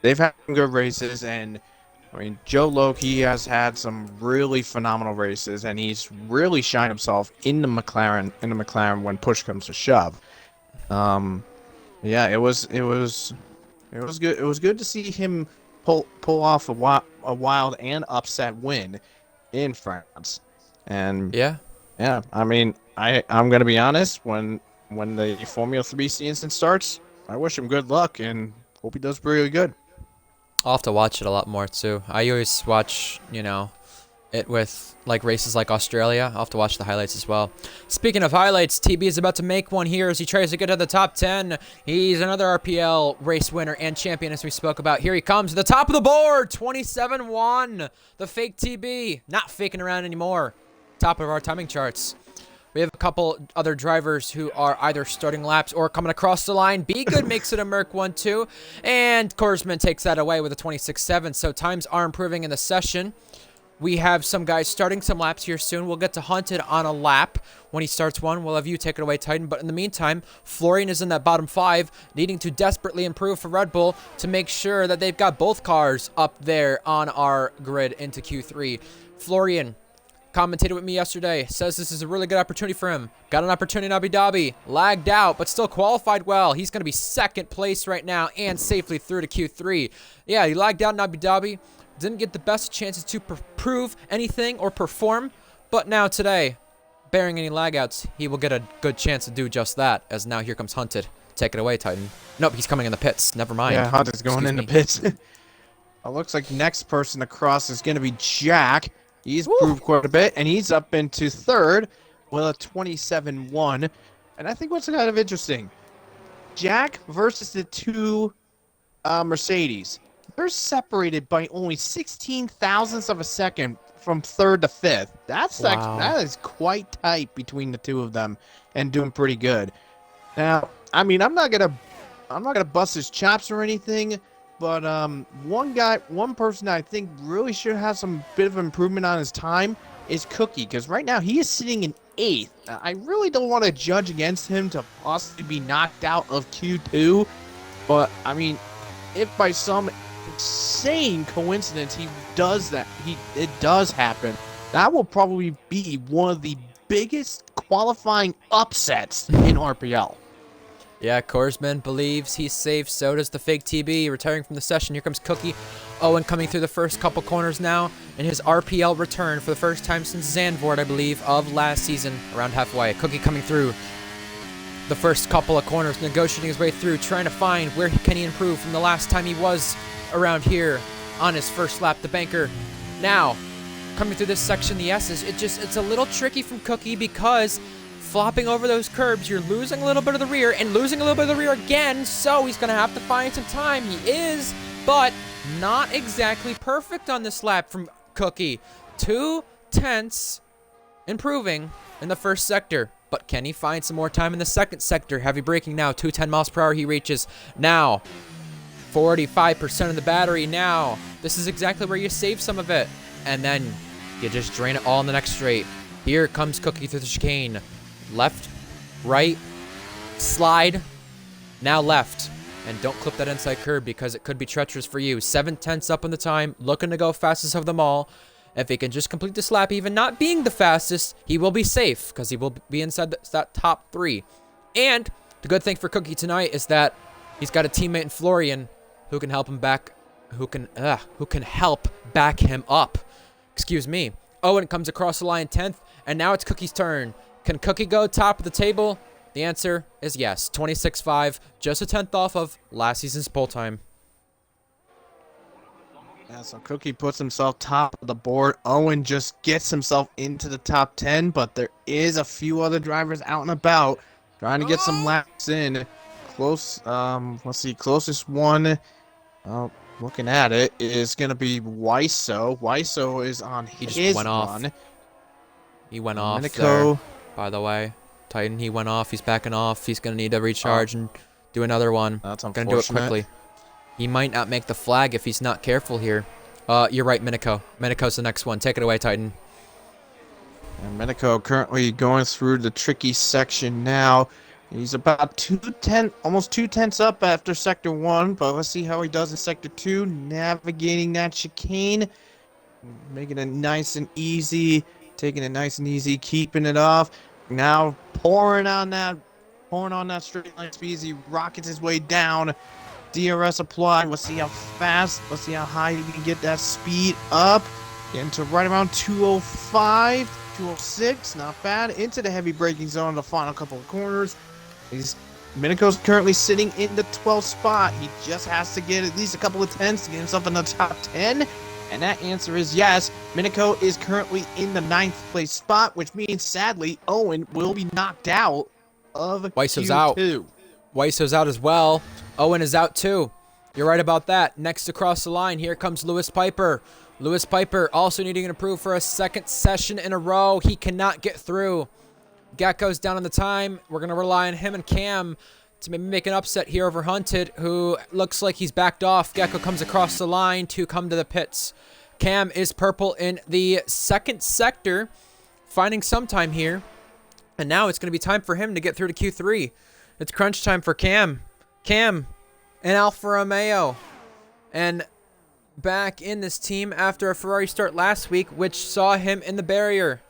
[SPEAKER 2] had some good races. And I mean, Joe Loke, he has had some really phenomenal races, and he's really shined himself in the McLaren when push comes to shove. Yeah, it was good. It was good to see him pull off a wild and upset win in France. And
[SPEAKER 1] Yeah.
[SPEAKER 2] I mean, I'm gonna be honest, when the Formula 3 season starts, I wish him good luck and hope he does really good.
[SPEAKER 1] I'll have to watch it a lot more, too. I always watch, it with, races like Australia. I'll have to watch the highlights as well. Speaking of highlights, TB is about to make one here as he tries to get to the top 10. He's another RPL race winner and champion, as we spoke about. Here he comes to the top of the board, 27-1. The fake TB, not faking around anymore. Top of our timing charts. We have a couple other drivers who are either starting laps or coming across the line. Be Good makes it a Merc 1-2. And Korsman takes that away with a 26-7. So times are improving in the session. We have some guys starting some laps here soon. We'll get to Hunted on a lap when he starts one. We'll have you take it away, Titan. But in the meantime, Florian is in that bottom 5, needing to desperately improve for Red Bull to make sure that they've got both cars up there on our grid into Q3. Florian commentated with me yesterday, says this is a really good opportunity for him. Got an opportunity in Abu Dhabi, lagged out, but still qualified well. He's going to be second place right now and safely through to Q3. Yeah, he lagged out in Abu Dhabi. Didn't get the best chances to prove anything or perform, but now today, bearing any lagouts, he will get a good chance to do just that, as now here comes Hunted. Take it away, Titan. Nope, he's coming in the pits. Never mind.
[SPEAKER 2] Yeah, Hunted's going in the pits. It looks like next person across is going to be Jack. He's proved quite a bit, and he's up into third with a 27-1. And I think what's kind of interesting, Jack versus the two Mercedes. They're separated by only 16 thousandths of a second from third to fifth. That is quite tight between the two of them, and doing pretty good. Now, I mean, I'm not gonna bust his chops or anything, but one person I think really should have some bit of improvement on his time is Cookie, because right now he is sitting in 8th. I really don't want to judge against him to possibly be knocked out of Q2, but I mean, if by some insane coincidence he does that, it does happen, that will probably be one of the biggest qualifying upsets in RPL.
[SPEAKER 1] Yeah, Korsman believes he's safe. So does the fake TB. Retiring from the session. Here comes Cookie. Owen coming through the first couple corners now in his RPL return for the first time since Zandvoort, I believe, of last season, around halfway. Cookie coming through the first couple of corners, negotiating his way through, trying to find where can he improve from the last time he was around here on his first lap. The banker now coming through this section, the S's. It's a little tricky from Cookie because flopping over those curbs, you're losing a little bit of the rear and losing a little bit of the rear again, so he's going to have to find some time. He is, but not exactly perfect on this lap from Cookie. 2/10 improving in the first sector, but can he find some more time in the second sector? Heavy braking now, 210 miles per hour he reaches. Now, 45% of the battery now. This is exactly where you save some of it, and then you just drain it all in the next straight. Here comes Cookie through the chicane. Left, right, slide, now left. And don't clip that inside curb because it could be treacherous for you. 7/10 up on the time, looking to go fastest of them all. If he can just complete this lap, even not being the fastest, he will be safe because he will be inside that top 3. And the good thing for Cookie tonight is that he's got a teammate in Florian who can help him back, who can help back him up. Excuse me. Owen comes across the line 10th, and now it's Cookie's turn. Can Cookie go top of the table? The answer is yes. 26.5, just a 10th off of last season's pole time.
[SPEAKER 2] Yeah, so Cookie puts himself top of the board. Owen just gets himself into the top 10, but there is a few other drivers out and about trying to get some laps in. Close, let's see, closest one, looking at it, is going to be Wiso. Wiso is on his
[SPEAKER 1] went off.
[SPEAKER 2] run.
[SPEAKER 1] He went off
[SPEAKER 2] Minico,
[SPEAKER 1] there, by the way. Titan, he went off. He's backing off. He's going to need to recharge and do another one.
[SPEAKER 2] That's
[SPEAKER 1] unfortunate. Going to do it quickly. He might not make the flag if he's not careful here. You're right, Minico. Minico's the next one. Take it away, Titan.
[SPEAKER 2] And Minico currently going through the tricky section now. He's about 2/10, almost 2/10 up after Sector 1, but let's see how he does in Sector 2, navigating that chicane, making it nice and easy, taking it nice and easy, keeping it off. Now pouring on that straight line speed as he rockets his way down. DRS applied. Let's see how fast, let's see how high he can get that speed up. Into right around 205, 206, not bad. Into the heavy braking zone in the final couple of corners. Minico's currently sitting in the 12th spot. He just has to get at least a couple of 10s to get himself in the top 10. And that answer is yes. Minico is currently in the 9th place spot, which means, sadly, Owen will be knocked out of
[SPEAKER 1] Wiso's
[SPEAKER 2] Q2.
[SPEAKER 1] out. Wiso's out as well. Owen is out too. You're right about that. Next across the line, here comes Lewis Piper. Lewis Piper also needing to improve for a second session in a row. He cannot get through. Gecko's down on the time. We're going to rely on him and Cam to maybe make an upset here over Hunted, who looks like he's backed off. Gecko comes across the line to come to the pits. Cam is purple in the second sector, finding some time here. And now it's going to be time for him to get through to Q3. It's crunch time for Cam. Cam and Alfa Romeo. And back in this team after a Ferrari start last week, which saw him in the barrier.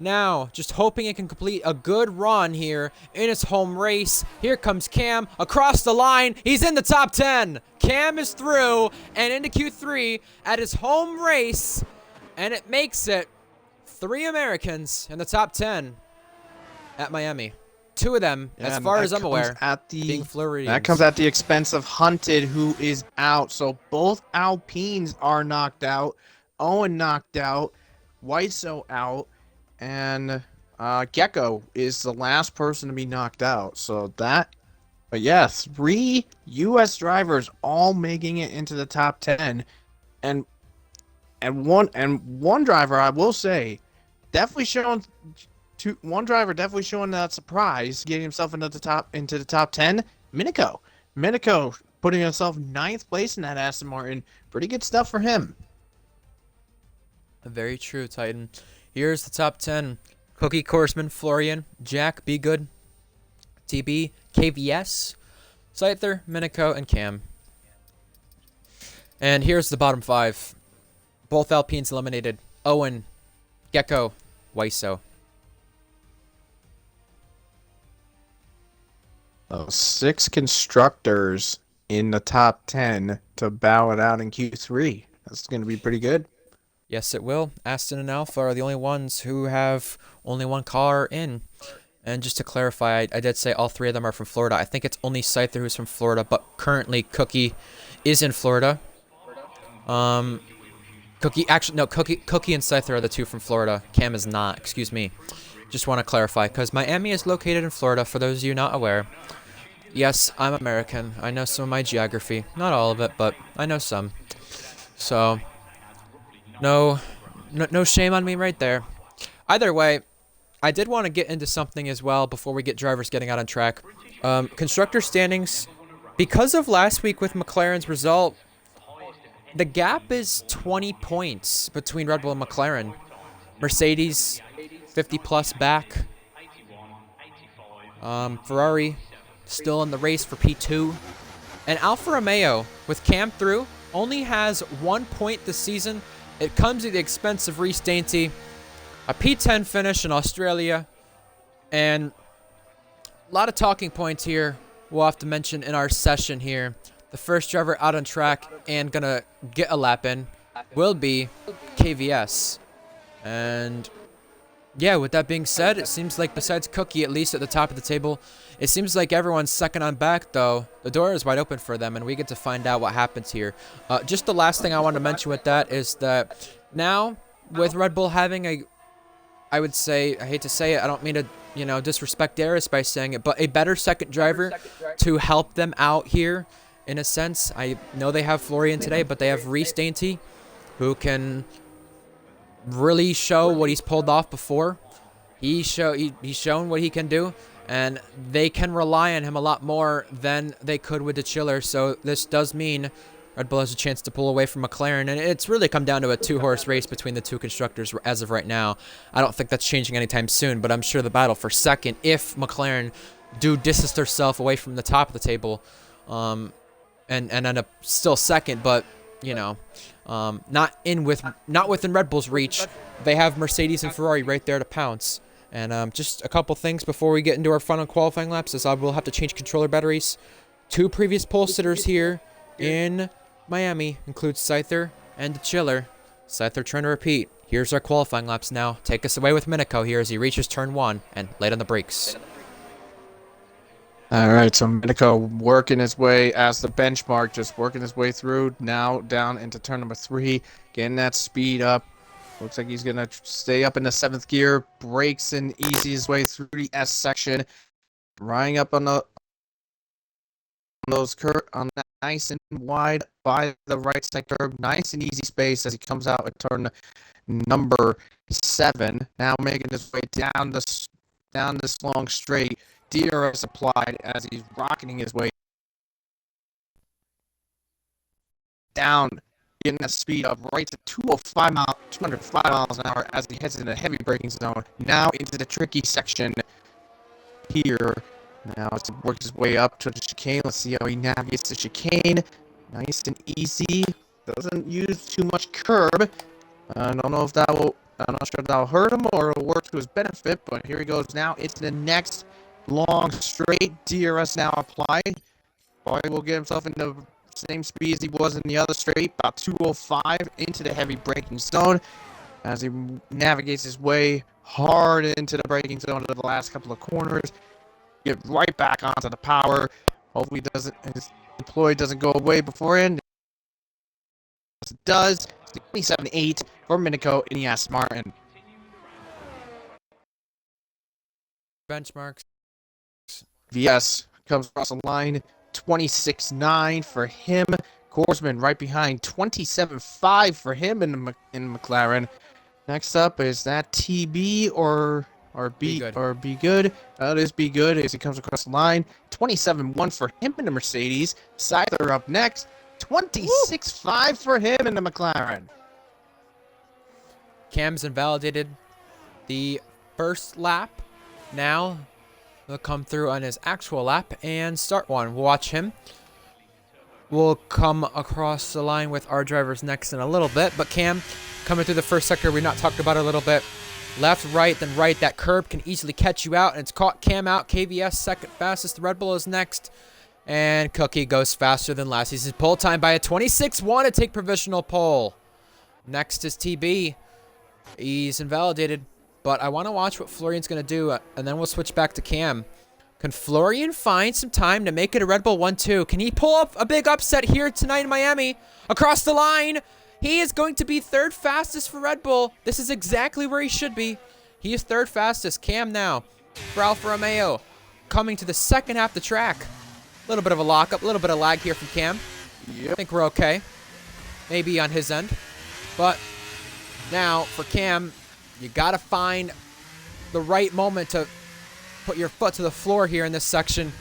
[SPEAKER 1] Now, just hoping it can complete a good run here in his home race. Here comes Cam across the line. He's in the top 10. Cam is through and into Q3 at his home race. And it makes it 3 Americans in the top 10 at Miami. 2 of them, as far as I'm aware, being Floridians.
[SPEAKER 2] That comes at the expense of Hunted, who is out. So both Alpines are knocked out. Owen knocked out. Wiseau out. And Gecko is the last person to be knocked out. So that, but yeah, 3 U.S. drivers all making it into the top 10, and one driver, I will say, definitely showing one driver definitely showing that surprise, getting himself into the top 10. Minico putting himself 9th place in that Aston Martin. Pretty good stuff for him.
[SPEAKER 1] Very true, Titan. Here's the top 10. Cookie, Korsman, Florian, Jack, Be Good, TB, KVS, Scyther, Minico, and Cam. And here's the bottom 5. Both Alpines eliminated. Owen, Gecko, Wiseau.
[SPEAKER 2] 6 constructors in the top 10 to bow it out in Q3. That's going to be pretty good.
[SPEAKER 1] Yes, it will. Aston and Alpha are the only ones who have only 1 car in. And just to clarify, I did say all 3 of them are from Florida. I think it's only Scyther who's from Florida, but currently Cookie is in Florida. Cookie and Scyther are the 2 from Florida. Cam is not, excuse me. Just want to clarify, because Miami is located in Florida, for those of you not aware. Yes, I'm American. I know some of my geography. Not all of it, but I know some. So, no shame on me right there. Either way, I did want to get into something as well before we get drivers getting out on track. Constructor standings, because of last week with McLaren's result, the gap is 20 points between Red Bull and McLaren. Mercedes, 50 plus back. Ferrari, still in the race for P2. And Alfa Romeo, with Cam through, only has 1 point this season. It comes at the expense of Reece Dainty, a P10 finish in Australia, and a lot of talking points here we'll have to mention in our session here. The first driver out on track and gonna get a lap in will be KVS. And yeah, with that being said, it seems like besides Cookie, at least at the top of the table, it seems like everyone's second on back, though. The door is wide open for them, and we get to find out what happens here. Just the last thing I want to mention with that is that now, with Red Bull having I would say, I hate to say it, I don't mean to, disrespect Darius by saying it, but a better second driver to help them out here, in a sense. I know they have Florian today, but they have Reece Dainty, who can really show what he's pulled off before. He's shown what he can do, and they can rely on him a lot more than they could with the Chiller. So this does mean Red Bull has a chance to pull away from McLaren, and it's really come down to a 2-horse race between the 2 constructors as of right now. I don't think that's changing anytime soon, but I'm sure the battle for second, if McLaren do distance themselves away from the top of the table, and end up still second, but not within Red Bull's reach. They have Mercedes and Ferrari right there to pounce. And just a couple things before we get into our final qualifying laps, as I will have to change controller batteries. 2 previous pole sitters here in Miami include Scyther and the Chiller. Scyther trying to repeat. Here's our qualifying laps now. Take us away with Minico here as he reaches turn 1 and late on the brakes.
[SPEAKER 2] All right, so Minico working his way as the benchmark, just working his way through, now down into turn number 3, getting that speed up. Looks like he's going to stay up in the 7th gear, brakes and easy his way through the S section, riding up on on that nice and wide by the right sector, nice and easy space as he comes out at turn number 7, now making his way down this long straight. DRS applied as he's rocketing his way down getting that speed up right to 205 miles an hour as he heads into the heavy braking zone. Now into the tricky section here. Now as he works his way up to the chicane. Let's see how he navigates the chicane. Nice and easy. Doesn't use too much curb. I don't know if that will. I'm not sure if that'll hurt him or it'll work to his benefit. But here he goes now into the next long straight. DRS now applied. Probably will get himself into the same speed as he was in the other straight. About 205 into the heavy braking zone as he navigates his way hard into the braking zone of the last couple of corners. Get right back onto the power. Hopefully his deploy doesn't go away beforehand. As it does. 27.8 for Minico in the Aston Martin.
[SPEAKER 1] Benchmarks.
[SPEAKER 2] VS comes across the line. 26.9 for him. Korsman right behind. 27.5 for him in McLaren. Next up is that TB or Be Good. That is Be Good as he comes across the line. 27.1 for him in the Mercedes. Seither up next. 26.5 for him in the McLaren.
[SPEAKER 1] Cam's invalidated the first lap. Now he'll come through on his actual lap and start one. We'll watch him. We'll come across the line with our drivers next in a little bit. But Cam coming through the first sector, we not talked about it a little bit. Left, right, then right. That curb can easily catch you out, and it's caught Cam out. KVS second fastest. Red Bull is next. And Cookie goes faster than last season's pole time by a 26.1 to take provisional pole. Next is TB. He's invalidated, but I want to watch what Florian's going to do, and then we'll switch back to Cam. Can Florian find some time to make it a Red Bull 1-2? Can he pull up a big upset here tonight in Miami? Across the line, he is going to be third fastest for Red Bull. This is exactly where he should be. He is third fastest. Cam now for Alfa Romeo coming to the second half of the track. A little bit of a lockup, a little bit of lag here from Cam.
[SPEAKER 2] Yep.
[SPEAKER 1] I think we're okay. Maybe on his end. But now for Cam, you got to find the right moment to put your foot to the floor here in this section.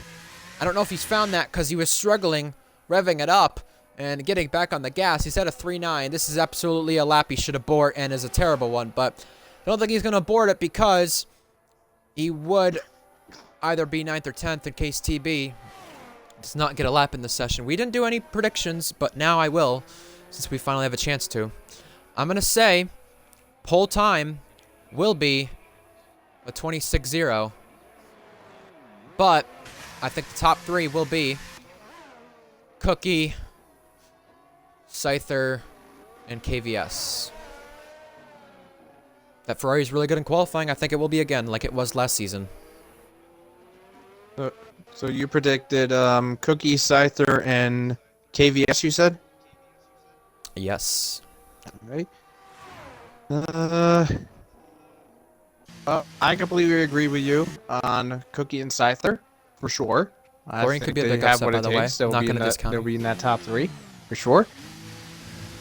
[SPEAKER 1] I don't know if he's found that because he was struggling, revving it up and getting back on the gas. He's at a 3.9. This is absolutely a lap he should abort and is a terrible one. But I don't think he's going to abort it because he would either be 9th or 10th in case TB does not get a lap in this session. We didn't do any predictions, but now I will since we finally have a chance to. I'm going to say pole time will be a 26.0. But I think the top three will be Cookie, Seither, and KVS. That Ferrari is really good in qualifying. I think it will be again, like it was last season.
[SPEAKER 2] So you predicted Cookie, Seither, and KVS, you said?
[SPEAKER 1] Yes.
[SPEAKER 2] All right. I completely agree with you on Cookie and Seither, for sure.
[SPEAKER 1] Florian could be a big upset, by the way. Not going to discount
[SPEAKER 2] they'll
[SPEAKER 1] him.
[SPEAKER 2] be in that top three, for sure.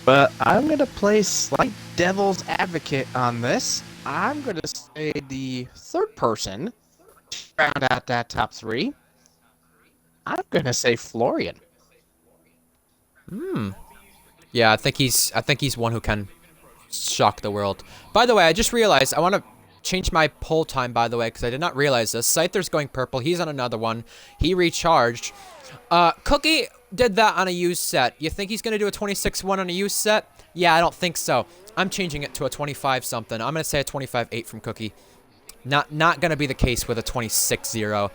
[SPEAKER 2] But I'm going to play slight devil's advocate on this. I'm going to say the third person to round out that top three. I'm going to say Florian.
[SPEAKER 1] Yeah, I think he's one who can shock the world. By the way, I just realized I want to change my pole time, by the way, because I did not realize this. Seither's going purple. He's on another one. He recharged. Cookie did that on a used set. You think he's going to do a 26.1 on a used set? Yeah, I don't think so. I'm changing it to a 25-something. I'm going to say a 25.8 from Cookie. Not going to be the case with a 26.0.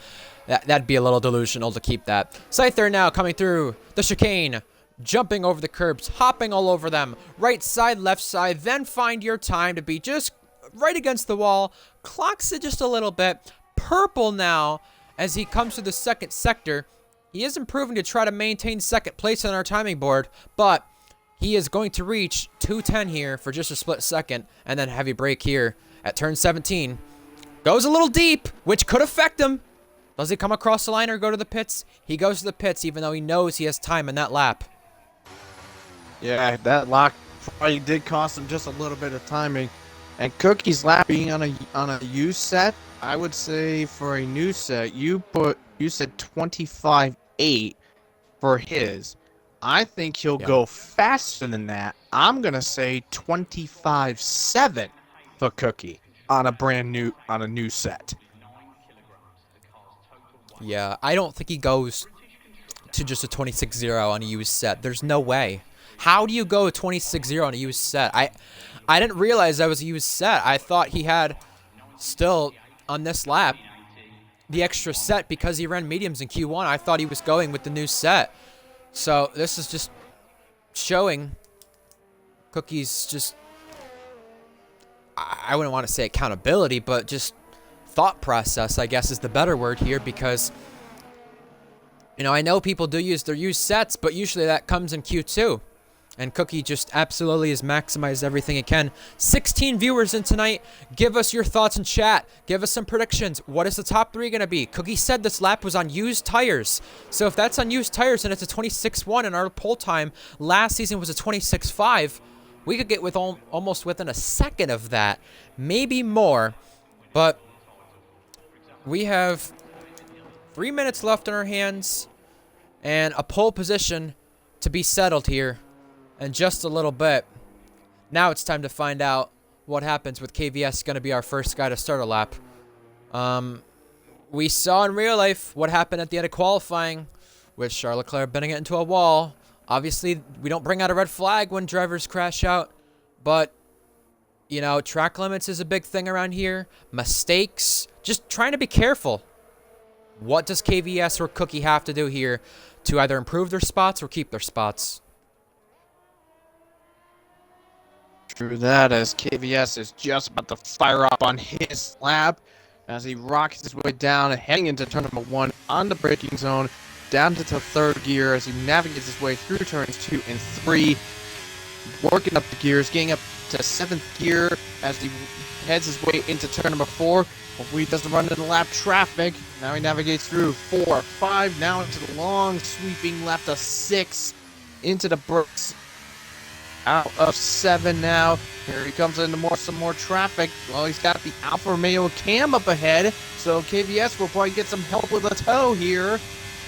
[SPEAKER 1] That'd be a little delusional to keep that. Seither now coming through the chicane. Jumping over the curbs. Hopping all over them. Right side, left side. Then find your time to be just right against the wall. Clocks it just a little bit. Purple now as he comes to the second sector. He is improving to try to maintain second place on our timing board, but he is going to reach 210 here for just a split second, and then heavy brake here at turn 17. Goes a little deep, which could affect him. Does he come across the line or go to the pits? He goes to the pits even though he knows he has time in that lap.
[SPEAKER 2] Yeah, that lock probably did cost him just a little bit of timing. And Cookie's lap being on a used set, I would say for a new set, you said 25.8 for his. I think he'll
[SPEAKER 1] Yeah.
[SPEAKER 2] go faster than that. I'm gonna say 25-7 for Cookie on a new set.
[SPEAKER 1] Yeah, I don't think he goes to just a 26-0 on a used set. There's no way. How do you go 26-0 on a used set? I didn't realize that was a used set. I thought he had still on this lap the extra set because he ran mediums in Q1. I thought he was going with the new set. So this is just showing Cookie's just, I wouldn't want to say accountability, but just thought process, I guess, is the better word here, because I know people do use their used sets, but usually that comes in Q2. And Cookie just absolutely has maximized everything it can. 16 viewers in tonight. Give us your thoughts in chat. Give us some predictions. What is the top 3 going to be? Cookie said this lap was on used tires. So if that's on used tires and it's a 26-1 and our poll time last season was a 26-5, we could get with almost within a second of that. Maybe more. But we have 3 minutes left in our hands and a pole position to be settled here in just a little bit. Now it's time to find out what happens with KVS going to be our first guy to start a lap. We saw in real life what happened at the end of qualifying with Charles Leclerc bending it into a wall. Obviously, we don't bring out a red flag when drivers crash out, but track limits is a big thing around here. Mistakes, just trying to be careful. What does KVS or Cookie have to do here to either improve their spots or keep their spots?
[SPEAKER 2] True that, as KVS is just about to fire up on his lap as he rockets his way down, heading into turn number 1 on the braking zone, down to the 3rd gear as he navigates his way through turns 2 and 3, working up the gears, getting up to 7th gear as he heads his way into turn number 4. Hopefully he doesn't run into lap traffic. Now he navigates through 4, 5, now into the long sweeping left of 6, into the bricks. Out of 7 now. Here he comes into some more traffic. Well, he's got the Alfa Romeo Cam up ahead, so KVS will probably get some help with a tow here.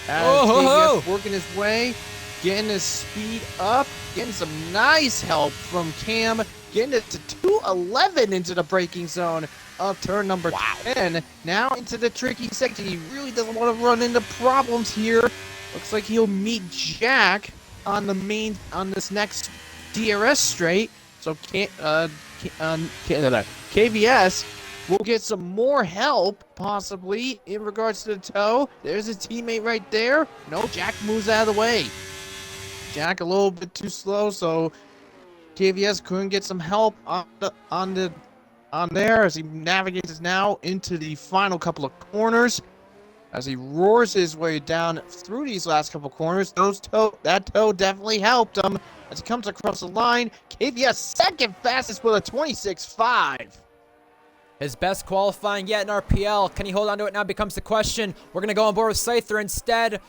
[SPEAKER 2] As KVS working his way, getting his speed up, getting some nice help from Cam, getting it to 211 into the braking zone of turn number 10. Now into the tricky section. He really doesn't want to run into problems here. Looks like he'll meet Jack on this next DRS straight, so KVS will get some more help, possibly, in regards to the tow. There's a teammate right there. No, Jack moves out of the way. Jack a little bit too slow, so KVS couldn't get some help on there as he navigates now into the final couple of corners. As he roars his way down through these last couple corners, that tow definitely helped him. As he comes across the line, KVS second fastest with a 26.5.
[SPEAKER 1] His best qualifying yet in RPL. Can he hold on to it now becomes the question. We're going to go on board with Scyther instead.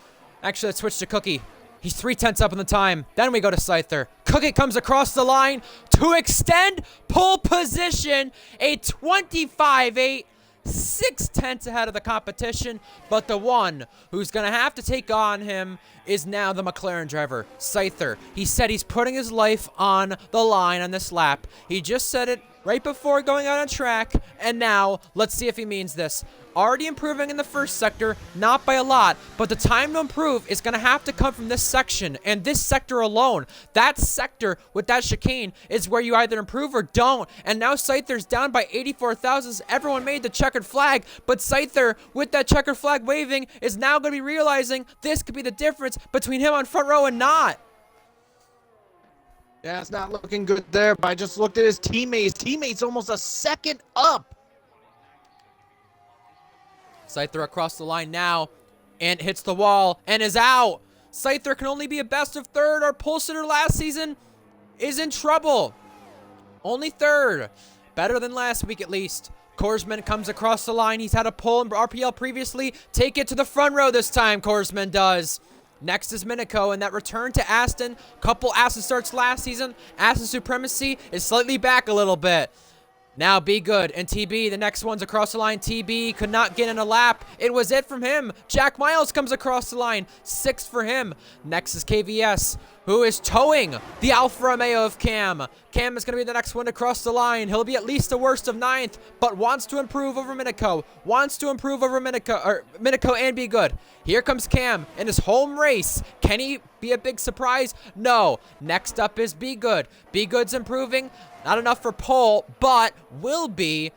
[SPEAKER 1] Actually, let's switch to Cookie. He's 0.3 up in the time. Then we go to Scyther. Cookie comes across the line to extend pole position. A 25.8. 0.6 ahead of the competition, but the one who's going to have to take on him is now the McLaren driver, Scyther. He said he's putting his life on the line on this lap. He just said it right before going out on track, and now let's see if he means this. Already improving in the first sector, not by a lot, but the time to improve is going to have to come from this section, and this sector alone. That sector with that chicane is where you either improve or don't, and now Scyther's down by 84 thousandths. Everyone made the checkered flag, but Scyther, with that checkered flag waving, is now going to be realizing this could be the difference between him on front row and not.
[SPEAKER 2] Yeah, it's not looking good there, but I just looked at his teammate. His teammate's almost a second up.
[SPEAKER 1] Scyther across the line now and hits the wall and is out. Scyther can only be a best of third. Our pole sitter last season is in trouble. Only third. Better than last week at least. Korsman comes across the line. He's had a pole in RPL previously. Take it to the front row this time, Korsman does. Next is Minico, and that return to Aston. Couple Aston starts last season. Aston supremacy is slightly back a little bit. Now Be Good and TB, the next one's across the line. TB could not get in a lap. It was it from him. Jack Miles comes across the line. 6th for him. Next is KVS, who is towing the Alfa Romeo of Cam. Cam is going to be the next one to cross the line. He'll be at least the worst of 9th, but wants to improve over Minico. Minico and Be Good. Here comes Cam in his home race. Can he be a big surprise? No. Next up is Be Good. Be Good's improving. Not enough for pole, but will be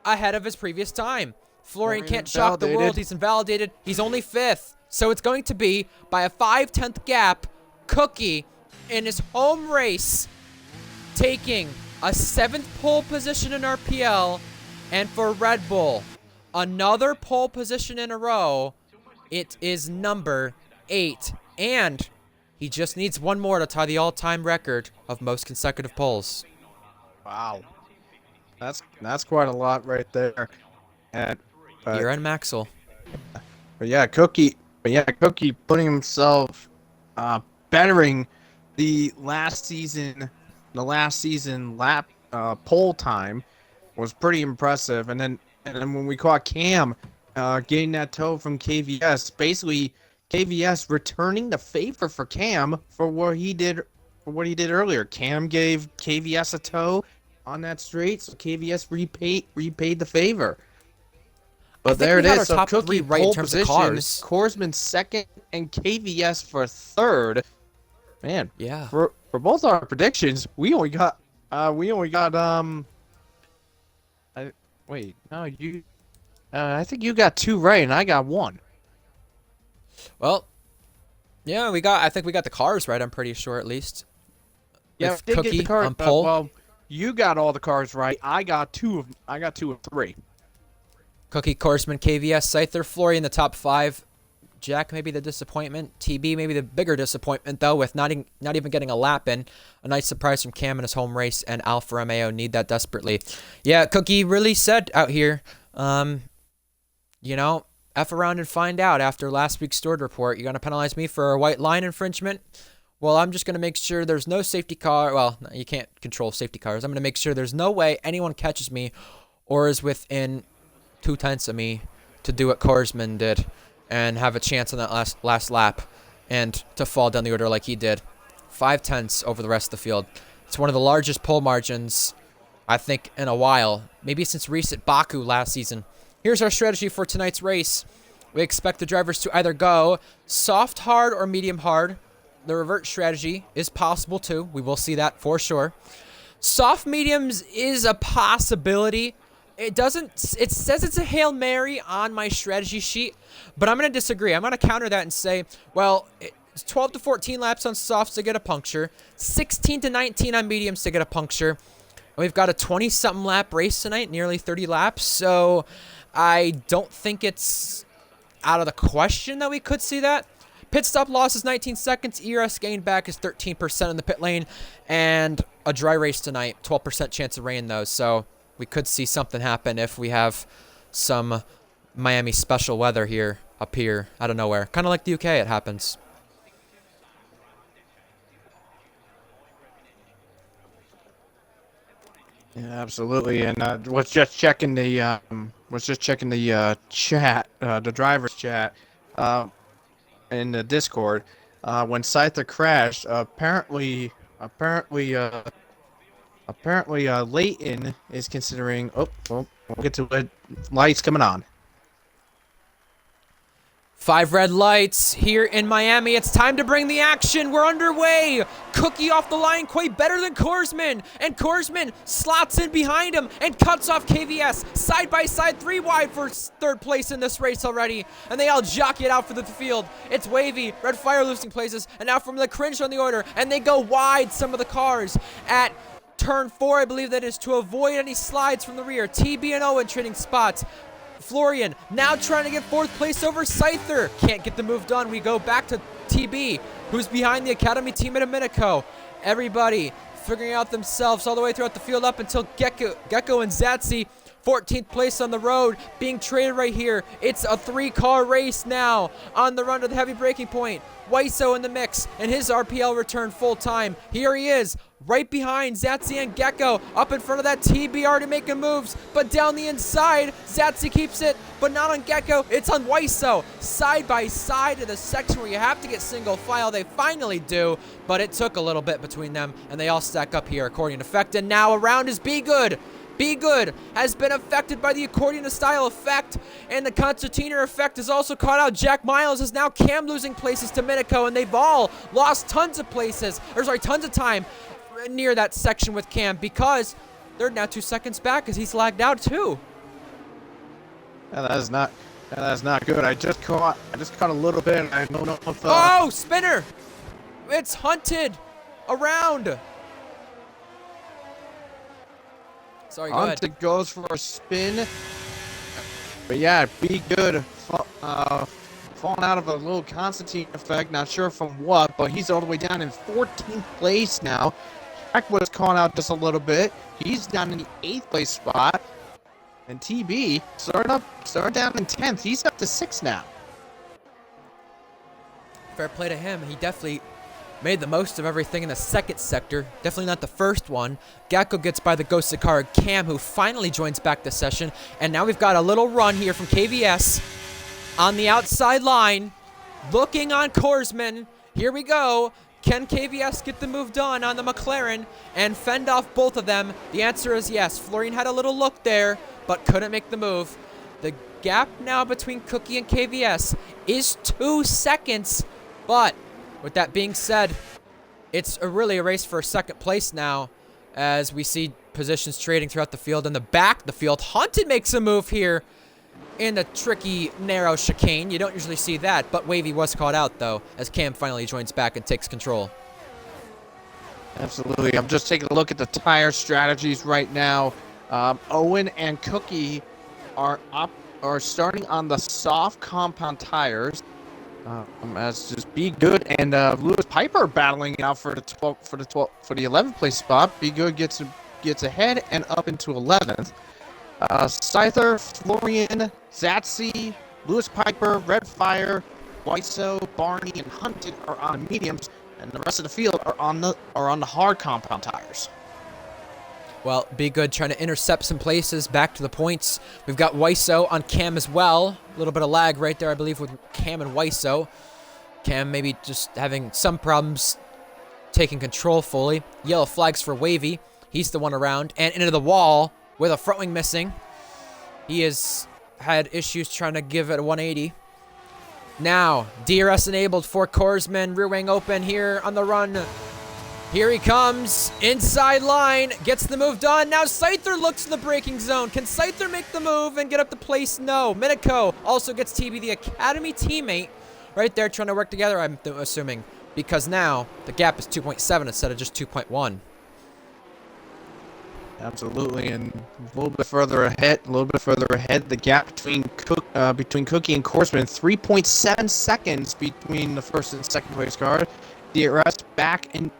[SPEAKER 1] ahead of his previous time. Florian can't shock the world. He's invalidated. He's only 5th. So it's going to be by a 5/10 gap. Cookie in his home race taking a 7th pole position in RPL. And for Red Bull, another pole position in a row. It is number 8. And he just needs one more to tie the all-time record of most consecutive poles.
[SPEAKER 2] Wow, that's quite a lot right there. And
[SPEAKER 1] You're in Maxwell.
[SPEAKER 2] But yeah, Cookie putting himself, bettering the last season lap pole time was pretty impressive. And then when we caught Cam getting that tow from KVS, basically KVS returning the favor for Cam for what he did earlier. Cam gave KVS a tow on that straight, so KVS repaid the favor. But there it is. So
[SPEAKER 1] top
[SPEAKER 2] Cookie
[SPEAKER 1] 3 right in terms of cars.
[SPEAKER 2] Korsman 2nd and KVS for 3rd. Man,
[SPEAKER 1] yeah.
[SPEAKER 2] For both our predictions, we only got wait, no, you I think you got 2 right and I got 1.
[SPEAKER 1] Well, yeah, I think we got the cars right, I'm pretty sure at least.
[SPEAKER 2] Yeah,
[SPEAKER 1] With Cookie
[SPEAKER 2] get the car,
[SPEAKER 1] on pole.
[SPEAKER 2] well, you got all the cars right. I got 2 of 3.
[SPEAKER 1] Cookie, Korsman, KVS, Scyther, Florian, the top 5. Jack maybe the disappointment. TB maybe the bigger disappointment, though, with not even getting a lap in. A nice surprise from Cam in his home race, and Alfa Romeo need that desperately. Yeah, Cookie really said out here, you know, F around and find out after last week's steward report. You're going to penalize me for a white line infringement? Well, I'm just going to make sure there's no safety car. Well, you can't control safety cars. I'm going to make sure there's no way anyone catches me or is within 2/10 of me to do what Korsman did and have a chance on that last lap and to fall down the order like he did. 5/10 over the rest of the field. It's one of the largest pole margins, I think, in a while. Maybe since recent Baku last season. Here's our strategy for tonight's race. We expect the drivers to either go soft hard or medium hard. The revert strategy is possible too. We will see that for sure. Soft mediums is a possibility. It says it's a Hail Mary on my strategy sheet, but I'm going to disagree. I'm going to counter that and say, well, it's 12 to 14 laps on softs to get a puncture, 16 to 19 on mediums to get a puncture. And we've got a 20-something lap race tonight, nearly 30 laps, so I don't think it's out of the question that we could see that. Pit stop loss is 19 seconds. ERS gain back is 13% in the pit lane. And a dry race tonight. 12% chance of rain, though. So we could see something happen if we have some Miami special weather here, up here, out of nowhere. Kind of like the UK, it happens.
[SPEAKER 2] Yeah, absolutely. And was just checking the chat, the driver's chat, in the Discord. When Scyther crashed, apparently, Leighton is considering. Oh, well, we'll get to it. Lights coming on.
[SPEAKER 1] 5 red lights here in Miami. It's time to bring the action. We're underway. Cookie off the line, quite better than Korsman. And Korsman slots in behind him and cuts off KVS. Side by side, 3 wide for 3rd place in this race already. And they all jockey it out for the field. It's wavy. Red Fire losing places. And now from the cringe on the order. And they go wide, some of the cars, at turn 4, I believe that is, to avoid any slides from the rear. TB and Owen trading spots. Florian now trying to get 4th place over Scyther. Can't get the move done. We go back to TB, who's behind the Academy team at Domenico. Everybody figuring out themselves all the way throughout the field up until Gecko and Zatsi 14th place on the road, being traded right here. It's a 3-car race now on the run to the heavy braking point. Wiseau in the mix, and his RPL return full time. Here he is, right behind Zatsi and Gecko, up in front of that TB already making moves, but down the inside, Zatsi keeps it, but not on Gecko, it's on Wiseau. Side by side in the section where you have to get single file, they finally do, but it took a little bit between them, and they all stack up here according to effect, and now around is Be Good. Be Good has been affected by the accordion-style effect, and the concertina effect is also caught out. Jack Miles is now Cam losing places to Minico, and they've all lost tons of tons of time near that section with Cam because they're now 2 seconds back as he's lagged out too.
[SPEAKER 2] Yeah, that is not good. I just caught a little bit, and I don't know if
[SPEAKER 1] Oh, spinner! It's hunted around. Sorry, go ahead.
[SPEAKER 2] Hunted goes for a spin. But yeah, Be Good falling out of a little Constantine effect. Not sure from what, but he's all the way down in 14th place now. Jack was caught out just a little bit. He's down in the 8th place spot. And TB started down in 10th. He's up to 6th now.
[SPEAKER 1] Fair play to him. He definitely made the most of everything in the second sector. Definitely not the first one. Gecko gets by the ghosted car. Cam, who finally joins back the session. And now we've got a little run here from KVS on the outside line. Looking on Korsman. Here we go. Can KVS get the move done on the McLaren and fend off both of them? The answer is yes. Florian had a little look there, but couldn't make the move. The gap now between Cookie and KVS is 2 seconds, but with that being said, it's really a race for second place now as we see positions trading throughout the field. In the back of the field, Hunted makes a move here in the tricky, narrow chicane. You don't usually see that, but Wavy was caught out, though, as Cam finally joins back and takes control.
[SPEAKER 2] Absolutely. I'm just taking a look at the tire strategies right now. Owen and Cookie are starting on the soft compound tires. As just Be Good and Lewis Piper battling out for the 11th place spot. Be Good gets ahead and up into 11th. Scyther, Florian, Zatsi, Lewis Piper, Redfire, Wiseau, Barney, and Hunted are on mediums, and the rest of the field are on the hard compound tires.
[SPEAKER 1] Well, Be Good trying to intercept some places back to the points. We've got Wiseau on Cam as well. A little bit of lag right there, I believe, with Cam and Wiseau. Cam maybe just having some problems taking control fully. Yellow flags for Wavy. He's the one around. And into the wall with a front wing missing. He has had issues trying to give it a 180. Now, DRS enabled for Korsman. Rear wing open here on the run. Here he comes, inside line, gets the move done. Now Scyther looks in the braking zone. Can Scyther make the move and get up to place? No. Minico also gets TB, the Academy teammate, right there trying to work together, I'm assuming, because now the gap is 2.7 instead of just 2.1.
[SPEAKER 2] Absolutely, and a little bit further ahead, the gap between Cookie and Korsman, 3.7 seconds between the first and second place car. DRS back and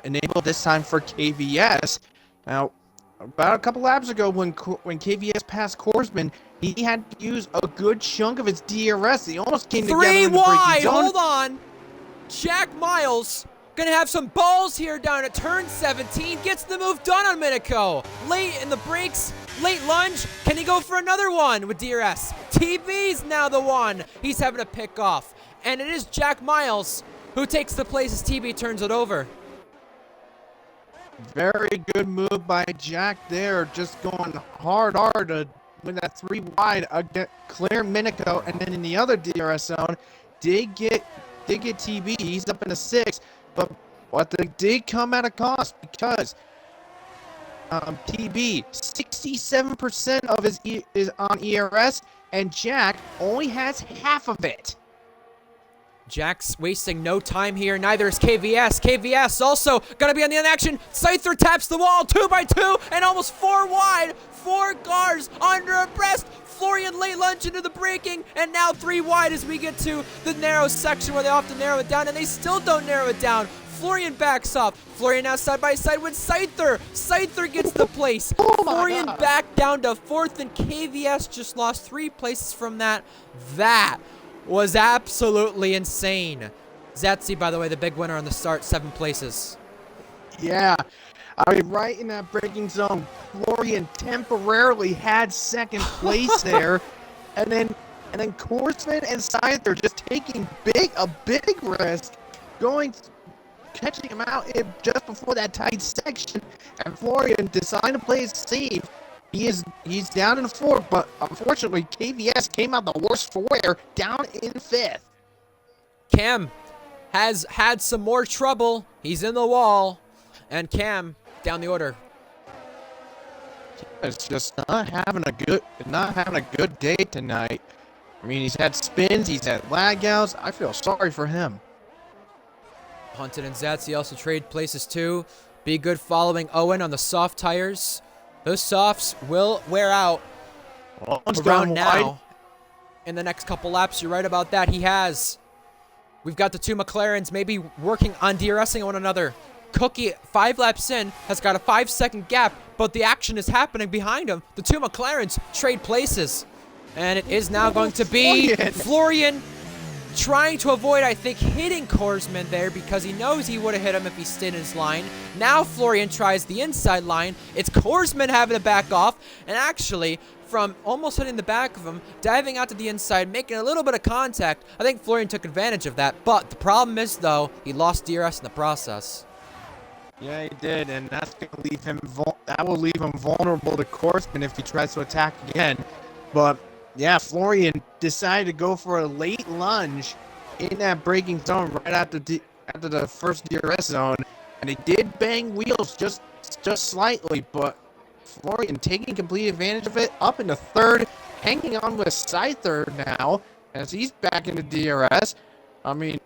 [SPEAKER 2] enabled this time for KVS. Now, about a couple laps ago, when KVS passed Korsman, he had to use a good chunk of his DRS. He almost came together in the braking zone.
[SPEAKER 1] Hold on. Jack Miles gonna have some balls here down at turn 17. Gets the move done on Minico. Late in the brakes, late lunge. Can he go for another one with DRS? TB's now the one he's having to pick off. And it is Jack Miles who takes the place as TB turns it over.
[SPEAKER 2] Very good move by Jack there, just going hard to win that 3 wide, clear Minico, and then in the other DRS zone, did get TB. He's up in the 6th, but they did come at a cost because TB 67% of his is on ERS, and Jack only has half of it.
[SPEAKER 1] Jack's wasting no time here. Neither is KVS. KVS also going to be on the end action. Scyther taps the wall 2x2 and almost 4 wide. 4 cars under abreast. Florian late lunge into the braking, and now 3 wide as we get to the narrow section where they often narrow it down, and they still don't narrow it down. Florian backs off. Florian now side by side with Scyther. Scyther gets the place.
[SPEAKER 2] Oh my
[SPEAKER 1] Florian
[SPEAKER 2] God.
[SPEAKER 1] back down to 4th, and KVS just lost 3 places from that. That was absolutely insane. Zatsy, by the way, the big winner on the start, 7 places.
[SPEAKER 2] Yeah, I mean, right in that braking zone, Florian temporarily had 2nd place there, and then Korsman and Scyther just taking a big risk, catching him out just before that tight section, and Florian decided to play it safe. He's down in 4th, but unfortunately, KVS came out the worst for wear, down in 5th.
[SPEAKER 1] Cam has had some more trouble. He's in the wall, and Cam down the order.
[SPEAKER 2] It's just not having a good day tonight. I mean, he's had spins, he's had lag outs. I feel sorry for him.
[SPEAKER 1] Hunted and Zatsy also trade places too. Be Good following Owen on the soft tires. Those softs will wear out around now. In the next couple laps, you're right about that. He has. We've got the 2 McLarens maybe working on DRSing one another. Cookie, 5 laps in, has got a 5-second gap, but the action is happening behind him. The 2 McLarens trade places. And it is now going to be Florian trying to avoid, I think, hitting Korsman there because he knows he would have hit him if he stayed in his line. Now Florian tries the inside line. It's Korsman having to back off, and actually, from almost hitting the back of him, diving out to the inside, making a little bit of contact. I think Florian took advantage of that, but the problem is, though, he lost DRS in the process.
[SPEAKER 2] Yeah, he did, and that's gonna leave him. That will leave him vulnerable to Korsman if he tries to attack again. But yeah, Florian decided to go for a late lunge in that braking zone right after the first DRS zone, and he did bang wheels just slightly, but Florian taking complete advantage of it, up into 3rd, hanging on with Scyther now as he's back into DRS. I mean,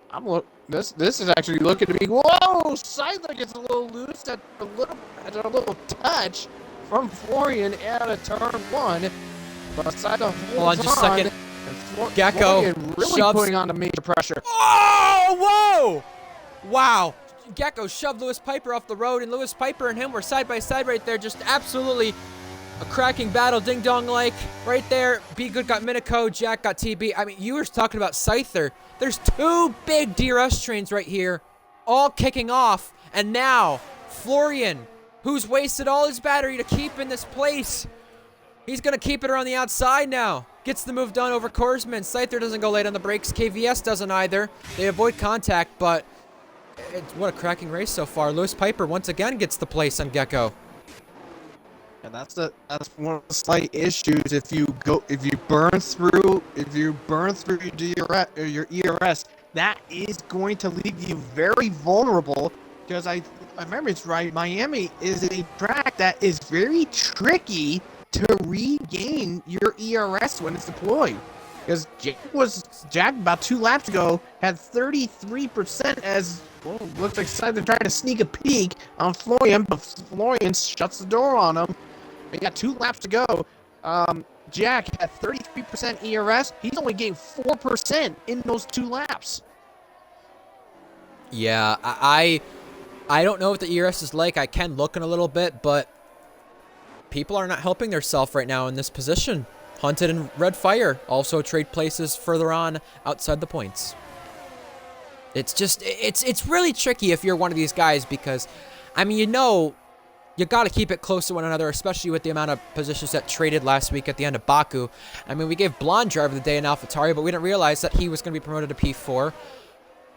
[SPEAKER 2] this is actually looking to be. Whoa! Scyther gets a little loose at a little touch from Florian out of turn 1. But Scyther holds
[SPEAKER 1] Hold on just a second. Gecko
[SPEAKER 2] Florian really
[SPEAKER 1] shoves.
[SPEAKER 2] putting on the major pressure.
[SPEAKER 1] Oh, whoa! Wow. Gecko shoved Lewis Piper off the road, and Lewis Piper and him were side by side right there. Just absolutely a cracking battle, ding-dong-like. Right there, Be Good got Minico, Jack got TB. I mean, you were talking about Scyther. There's 2 big DRS trains right here, all kicking off. And now, Florian, who's wasted all his battery to keep in this place, he's going to keep it around the outside now. Gets the move done over Korsman. Scyther doesn't go late on the brakes. KVS doesn't either. They avoid contact, but what a cracking race so far. Lewis Piper once again gets the place on Gecko.
[SPEAKER 2] And that's one of the slight issues if you burn through your ERS, that is going to leave you very vulnerable, because I remember it's right, Miami is a track that is very tricky to regain your ERS when it's deployed. Because Jack about 2 laps ago had 33% as well. Looks like Scyther trying to sneak a peek on Florian, but Florian shuts the door on him. We got 2 laps to go. Jack had 33% ERS. He's only gained 4% in those 2 laps.
[SPEAKER 1] Yeah, I don't know what the ERS is like. I can look in a little bit, but people are not helping themselves right now in this position. Hunted and Red Fire also trade places further on outside the points. It's just, it's really tricky if you're one of these guys because, I mean, you got to keep it close to one another, especially with the amount of positions that traded last week at the end of Baku. I mean, we gave Blonde driver of the day in AlphaTauri, but we didn't realize that he was going to be promoted to P4.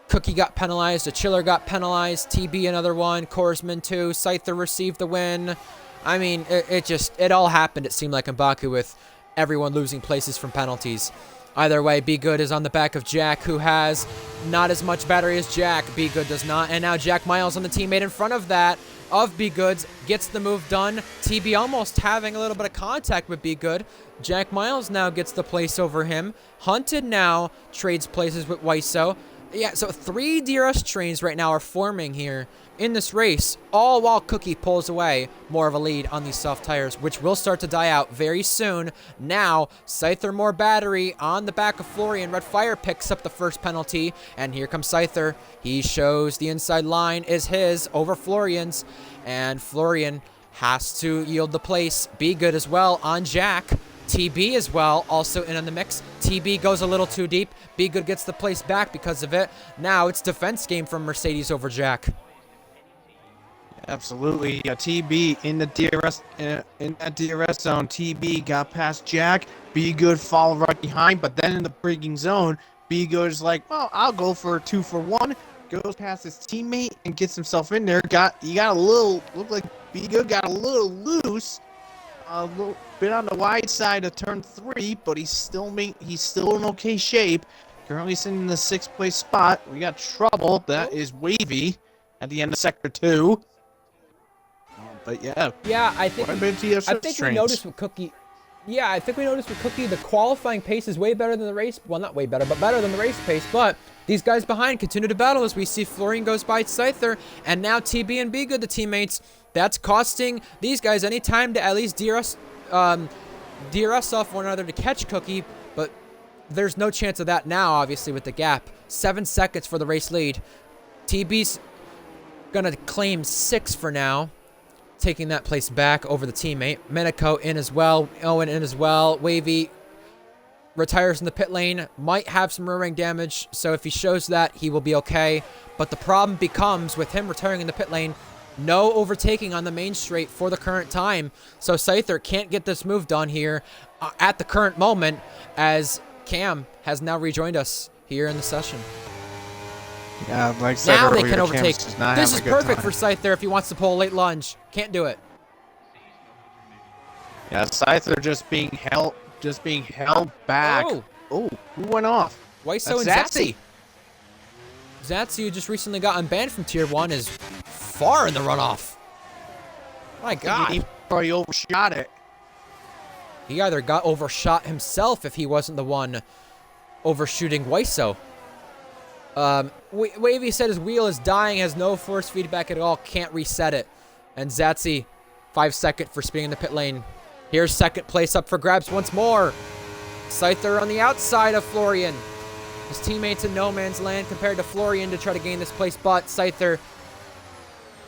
[SPEAKER 1] Cookie got penalized, a Chiller got penalized, TB another one, Korsman too, Scyther received the win. I mean, it all happened, it seemed like, in Baku with everyone losing places from penalties. Either way, Be Good is on the back of Jack, who has not as much battery as Jack. Be Good does not. And now Jack Miles on the teammate in front of that, of Be Good's, gets the move done. TB almost having a little bit of contact with Be Good. Jack Miles now gets the place over him. Hunted now trades places with Wiseau. Yeah, so 3 DRS trains right now are forming here in this race, all while Cookie pulls away more of a lead on these soft tires, which will start to die out very soon. Now, Scyther more battery on the back of Florian. Red Fire picks up the first penalty, and here comes Scyther. He shows the inside line is his over Florian's, and Florian has to yield the place. Be Good as well on Jack. TB as well, also in on the mix. TB goes a little too deep. Be Good gets the place back because of it. Now it's defense game from Mercedes over Jack.
[SPEAKER 2] Absolutely. Yeah, TB in the DRS in that DRS zone. TB got past Jack. Be Good followed right behind, but then in the braking zone, Be Good is like, well, I'll go for a 2 for 1. Goes past his teammate and gets himself in there. He got a little, looked like Be Good got a little loose. A little bit on the wide side of turn 3, but he's still in okay shape. Currently sitting in the 6th place spot. We got trouble. That is Wavy at the end of sector 2. But yeah,
[SPEAKER 1] I think we noticed with Cookie. Yeah, I think we noticed with Cookie the qualifying pace is way better than the race. Well, not way better, but better than the race pace. But these guys behind continue to battle as we see Florian goes by Scyther, and now TB and Be Good, the teammates. That's costing these guys any time to at least DRS off one another to catch Cookie, but there's no chance of that now, obviously, with the gap. 7 seconds for the race lead. TB's gonna claim 6 for now, taking that place back over the teammate. Minico in as well. Owen in as well. Wavy retires in the pit lane. Might have some rear wing damage, so if he shows that, he will be okay. But the problem becomes with him retiring in the pit lane, no overtaking on the main straight for the current time. So Scyther can't get this move done here at the current moment, as Cam has now rejoined us here in the session.
[SPEAKER 2] Yeah, like I said
[SPEAKER 1] now
[SPEAKER 2] earlier,
[SPEAKER 1] they can overtake. This is perfect for
[SPEAKER 2] time.
[SPEAKER 1] Scyther if he wants to pull a late lunge. Can't do it.
[SPEAKER 2] Yeah, Scyther just being held back. Oh, who went off?
[SPEAKER 1] Waiso and Zatsy. Zatsy, who just recently got unbanned from Tier 1, is far in the runoff. My God.
[SPEAKER 2] He probably overshot it.
[SPEAKER 1] He either got overshot himself if he wasn't the one overshooting Waiso. Wavy said his wheel is dying, has no force feedback at all, can't reset it. And Zatsy, 5 seconds for speeding in the pit lane. Here's second place up for grabs once more. Scyther on the outside of Florian. His teammates in no man's land compared to Florian to try to gain this place, but Scyther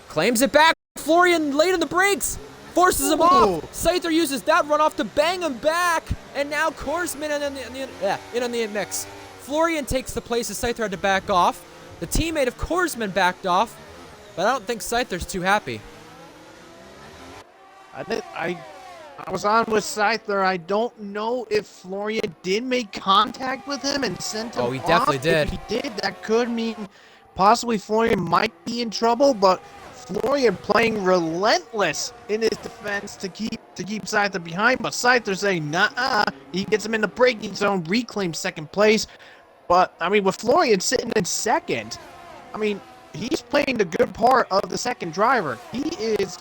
[SPEAKER 1] claims it back. Florian late on the brakes, forces him off. Scyther uses that runoff to bang him back, and now Korsman in on the mix. Florian takes the place as Scyther had to back off. The teammate of Korsman backed off, but I don't think Scyther's too happy.
[SPEAKER 2] I was on with Scyther. I don't know if Florian did make contact with him and sent him off.
[SPEAKER 1] Oh, he definitely did.
[SPEAKER 2] If he did, that could mean possibly Florian might be in trouble, but Florian playing relentless in his defense to keep Scyther behind, but Scyther saying, nah, he gets him in the braking zone, reclaims second place. But, I mean, with Florian sitting in second, I mean, he's playing the good part of the second driver. He is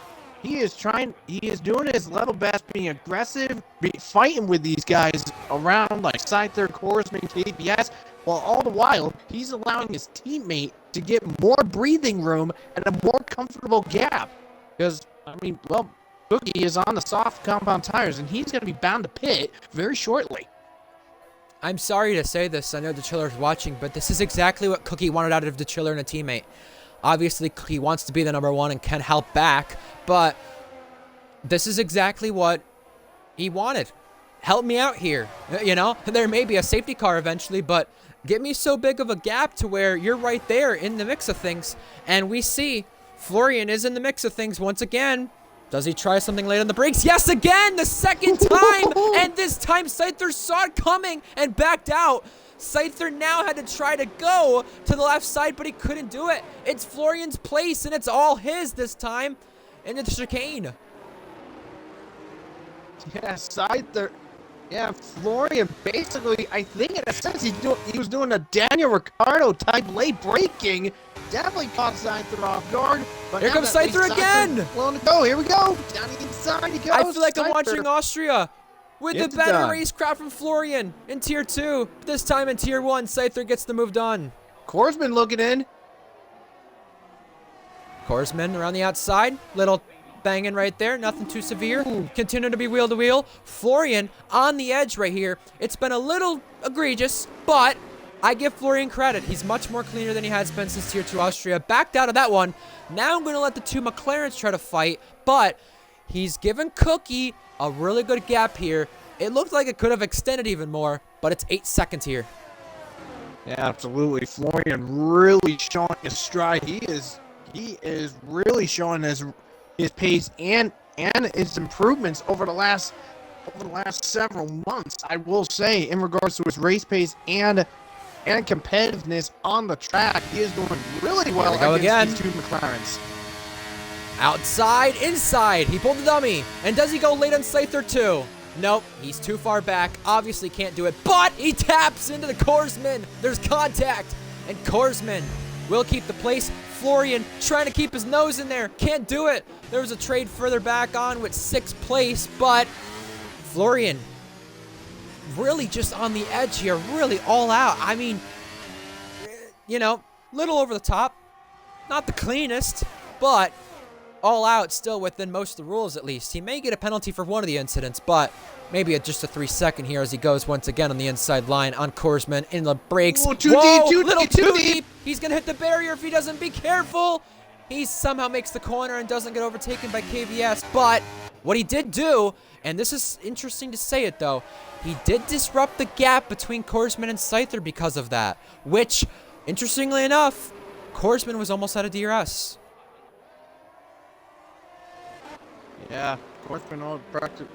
[SPEAKER 2] doing his level best, being aggressive, fighting with these guys around like Scyther, Korsman, KBS, while all the while, he's allowing his teammate to get more breathing room and a more comfortable gap. Because, I mean, well, Cookie is on the soft compound tires, and he's going to be bound to pit very shortly.
[SPEAKER 1] I'm sorry to say this, I know the Chiller's watching, but this is exactly what Cookie wanted out of the Chiller and a teammate. Obviously, Cookie wants to be the #1 and can help back, but this is exactly what he wanted. Help me out here, you know? There may be a safety car eventually, but get me so big of a gap to where you're right there in the mix of things. And we see Florian is in the mix of things once again. Does he try something late on the brakes? Yes, again, the second time. And this time, Scyther saw it coming and backed out. Scyther now had to try to go to the left side, but he couldn't do it. It's Florian's place, and it's all his this time in the chicane.
[SPEAKER 2] Yeah, Scyther. Yeah, Florian basically, I think in a sense, he was doing a Daniel Ricciardo type late braking. Definitely caught Scyther off guard. But
[SPEAKER 1] here comes Scyther again.
[SPEAKER 2] Willing to go. Here we go. Down the inside he goes.
[SPEAKER 1] I feel like I'm watching Austria with the better race crowd from Florian in Tier 2. This time in Tier 1, Scyther gets the move done.
[SPEAKER 2] Korsman looking in.
[SPEAKER 1] Korsman around the outside. Little banging right there. Nothing too severe. Continue to be wheel to wheel. Florian on the edge right here. It's been a little egregious, but I give Florian credit. He's much more cleaner than he has been since Tier 2 Austria. Backed out of that one. Now I'm going to let the two McLarens try to fight, but he's given Cookie a really good gap here. It looked like it could have extended even more, but it's 8 seconds here.
[SPEAKER 2] Yeah, absolutely. Florian really showing his stride. He is really showing his pace and his improvements over the last several months. I will say, in regards to his race pace and competitiveness on the track, he is doing really well against these two McLarens.
[SPEAKER 1] Outside, inside. He pulled the dummy. And does he go late on Scyther too? Nope, he's too far back. Obviously can't do it, but he taps into the Korsman. There's contact, and Korsman will keep the place. Florian trying to keep his nose in there. Can't do it. There was a trade further back on with 6th place, but Florian really just on the edge here, really all out. I mean, you know, little over the top. Not the cleanest, but all out, still within most of the rules at least. He may get a penalty for one of the incidents, but maybe just a 3-second here as he goes once again on the inside line on Korsman in the brakes.
[SPEAKER 2] Oh, too deep.
[SPEAKER 1] He's going to hit the barrier if he doesn't be careful. He somehow makes the corner and doesn't get overtaken by KVS, but what he did do, and this is interesting to say it though, he did disrupt the gap between Korsman and Scyther because of that, which, interestingly enough, Korsman was almost out of DRS.
[SPEAKER 2] Yeah, Korsman all practice.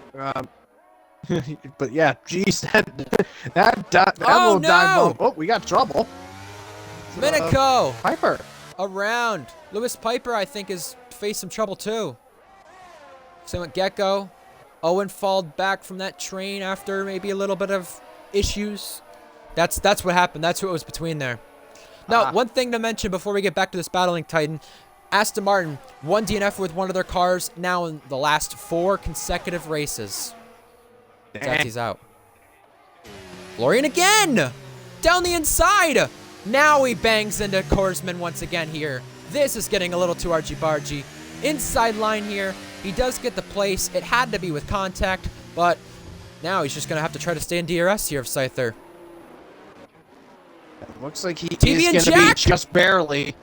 [SPEAKER 2] But yeah, geez, that little dive bomb. Oh, we got trouble.
[SPEAKER 1] Minico
[SPEAKER 2] Piper
[SPEAKER 1] around. Lewis Piper, I think, has faced some trouble too. Same with Gecko. Owen falled back from that train after maybe a little bit of issues. That's what happened. That's what was between there. Now, one thing to mention before we get back to this battling Titan. Aston Martin won DNF with one of their cars now in the last 4 consecutive races. He's out. Florian again! Down the inside! Now he bangs into Korsman once again here. This is getting a little too argy-bargy. Inside line here. He does get the place. It had to be with contact, but now he's just going to have to try to stay in DRS here of Scyther.
[SPEAKER 2] It looks like he
[SPEAKER 1] TV
[SPEAKER 2] is going to be just barely.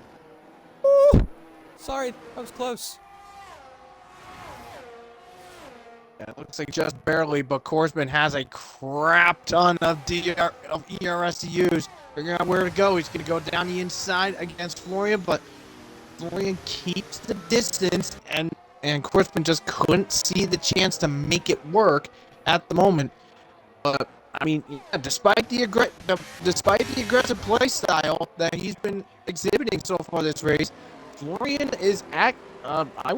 [SPEAKER 1] Ooh. Sorry, that was close.
[SPEAKER 2] Yeah, it looks like just barely, but Korsman has a crap ton of ERS to use. Figuring out where to go. He's going to go down the inside against Florian, but Florian keeps the distance, and Korsman just couldn't see the chance to make it work at the moment. But I mean, yeah, despite the aggressive play style that he's been exhibiting so far this race, Florian is I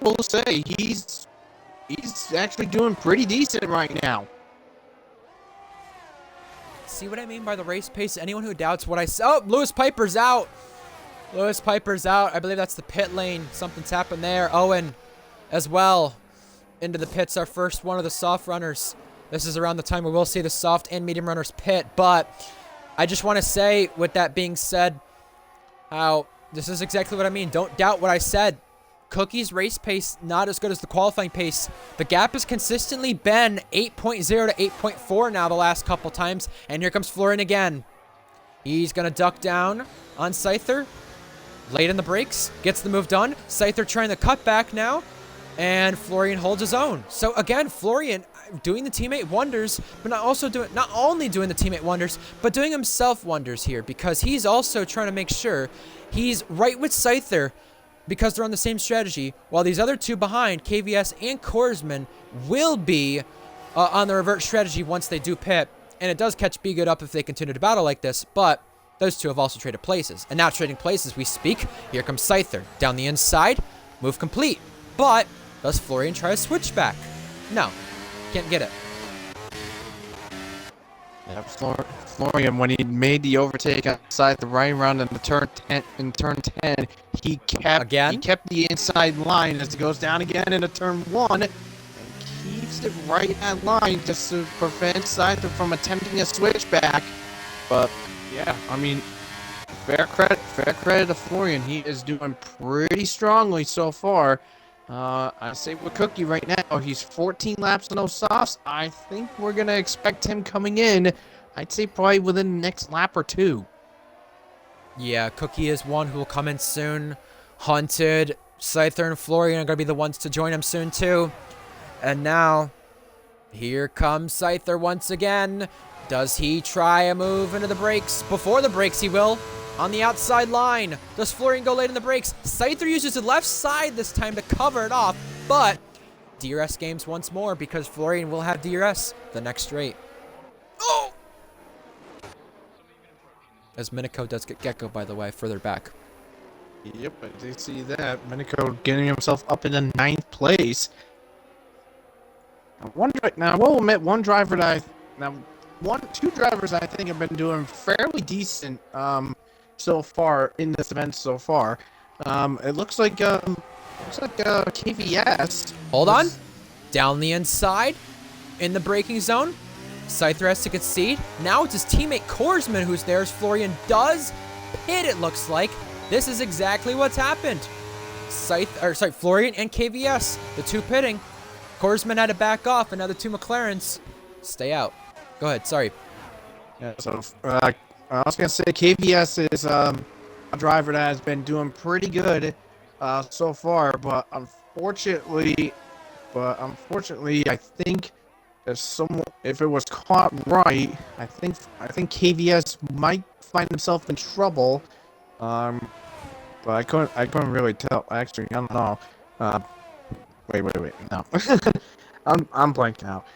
[SPEAKER 2] will say he's actually doing pretty decent right now.
[SPEAKER 1] See what I mean by the race pace? Anyone who doubts what I said. Oh, Lewis Piper's out. Lewis Piper's out. I believe that's the pit lane. Something's happened there. Owen as well into the pits. Our first one of the soft runners. This is around the time where we'll see the soft and medium runners pit. But I just want to say, with that being said, how this is exactly what I mean. Don't doubt what I said. Cookie's race pace not as good as the qualifying pace. The gap has consistently been 8.0 to 8.4 now the last couple times. And here comes Florian again. He's going to duck down on Scyther. Late in the brakes. Gets the move done. Scyther trying to cut back now. And Florian holds his own. So again, Florian doing the teammate wonders, but not only doing the teammate wonders, but doing himself wonders here, because he's also trying to make sure he's right with Scyther, because they're on the same strategy, while these other two behind, KVS and Korsman, will be on the revert strategy once they do pit. And it does catch B good up if they continue to battle like this, but those two have also traded places. And now trading places we speak, here comes Scyther. Down the inside, move complete. But does Florian try to switch back? No, can't get it.
[SPEAKER 2] Yeah, Florian, when he made the overtake outside the right round in the turn 10, he kept the inside line as it goes down again into turn 1 and keeps it right at line just to prevent Scyther from attempting a switchback. But yeah, I mean, Fair credit to Florian. He is doing pretty strongly so far. I say with Cookie right now, he's 14 laps to no softs. I think we're gonna expect him coming in. I'd say probably within the next lap or two.
[SPEAKER 1] Yeah, Cookie is one who will come in soon. Hunted, Scyther, and Florian are going to be the ones to join him soon, too. And now, here comes Scyther once again. Does he try a move into the brakes? Before the brakes, he will. On the outside line. Does Florian go late in the brakes? Scyther uses the left side this time to cover it off. But DRS games once more because Florian will have DRS the next straight. Oh! As Minico does get Gecko, by the way, further back.
[SPEAKER 2] Yep, I did see that. Minico getting himself up into 9th place. Now, I will admit, two drivers I think have been doing fairly decent so far in this event so far. It looks like KVS.
[SPEAKER 1] Hold on. Down the inside, in the braking zone. Scyther has to concede. Now it's his teammate Korsman who's there as Florian does pit, it looks like. This is exactly what's happened. Florian and KVS, the two pitting. Korsman had to back off, and now the two McLarens stay out. Go ahead, sorry.
[SPEAKER 2] Yeah, so I was gonna say KVS is a driver that has been doing pretty good so far, but unfortunately, I think if it was caught right, I think KVS might find himself in trouble. But I couldn't really tell. Actually, I don't know. Wait, no. I'm blanking out.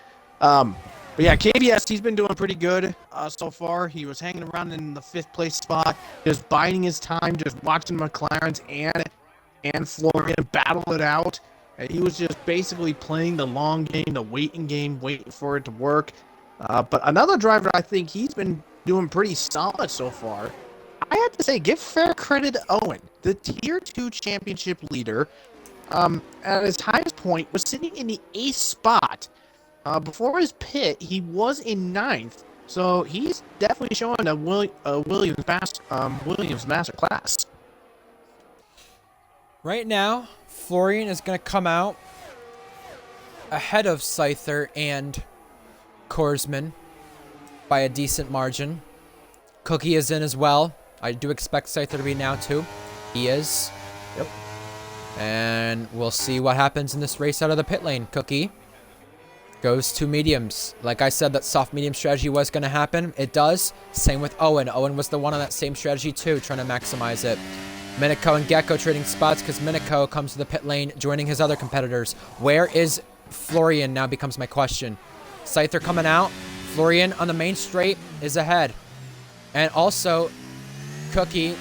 [SPEAKER 2] But yeah, KVS, he's been doing pretty good so far. He was hanging around in the 5th place spot, just biding his time, just watching McLarens and Florian battle it out. And he was just basically playing the long game, the waiting game, waiting for it to work. But another driver, I think he's been doing pretty solid so far. I have to say, give fair credit to Owen, the Tier 2 championship leader. At his highest point, was sitting in the 8th spot. Before his pit, he was in 9th. So he's definitely showing a Williams master class.
[SPEAKER 1] Right now, Florian is going to come out ahead of Scyther and Korsman by a decent margin. Cookie is in as well. I do expect Scyther to be now too. He is.
[SPEAKER 2] Yep.
[SPEAKER 1] And we'll see what happens in this race out of the pit lane. Cookie goes to mediums. Like I said, that soft medium strategy was going to happen. It does. Same with Owen. Owen was the one on that same strategy too, trying to maximize it. Minico and Gecko trading spots because Minico comes to the pit lane, joining his other competitors. Where is Florian now becomes my question. Scyther coming out. Florian on the main straight is ahead. And also, Cookie,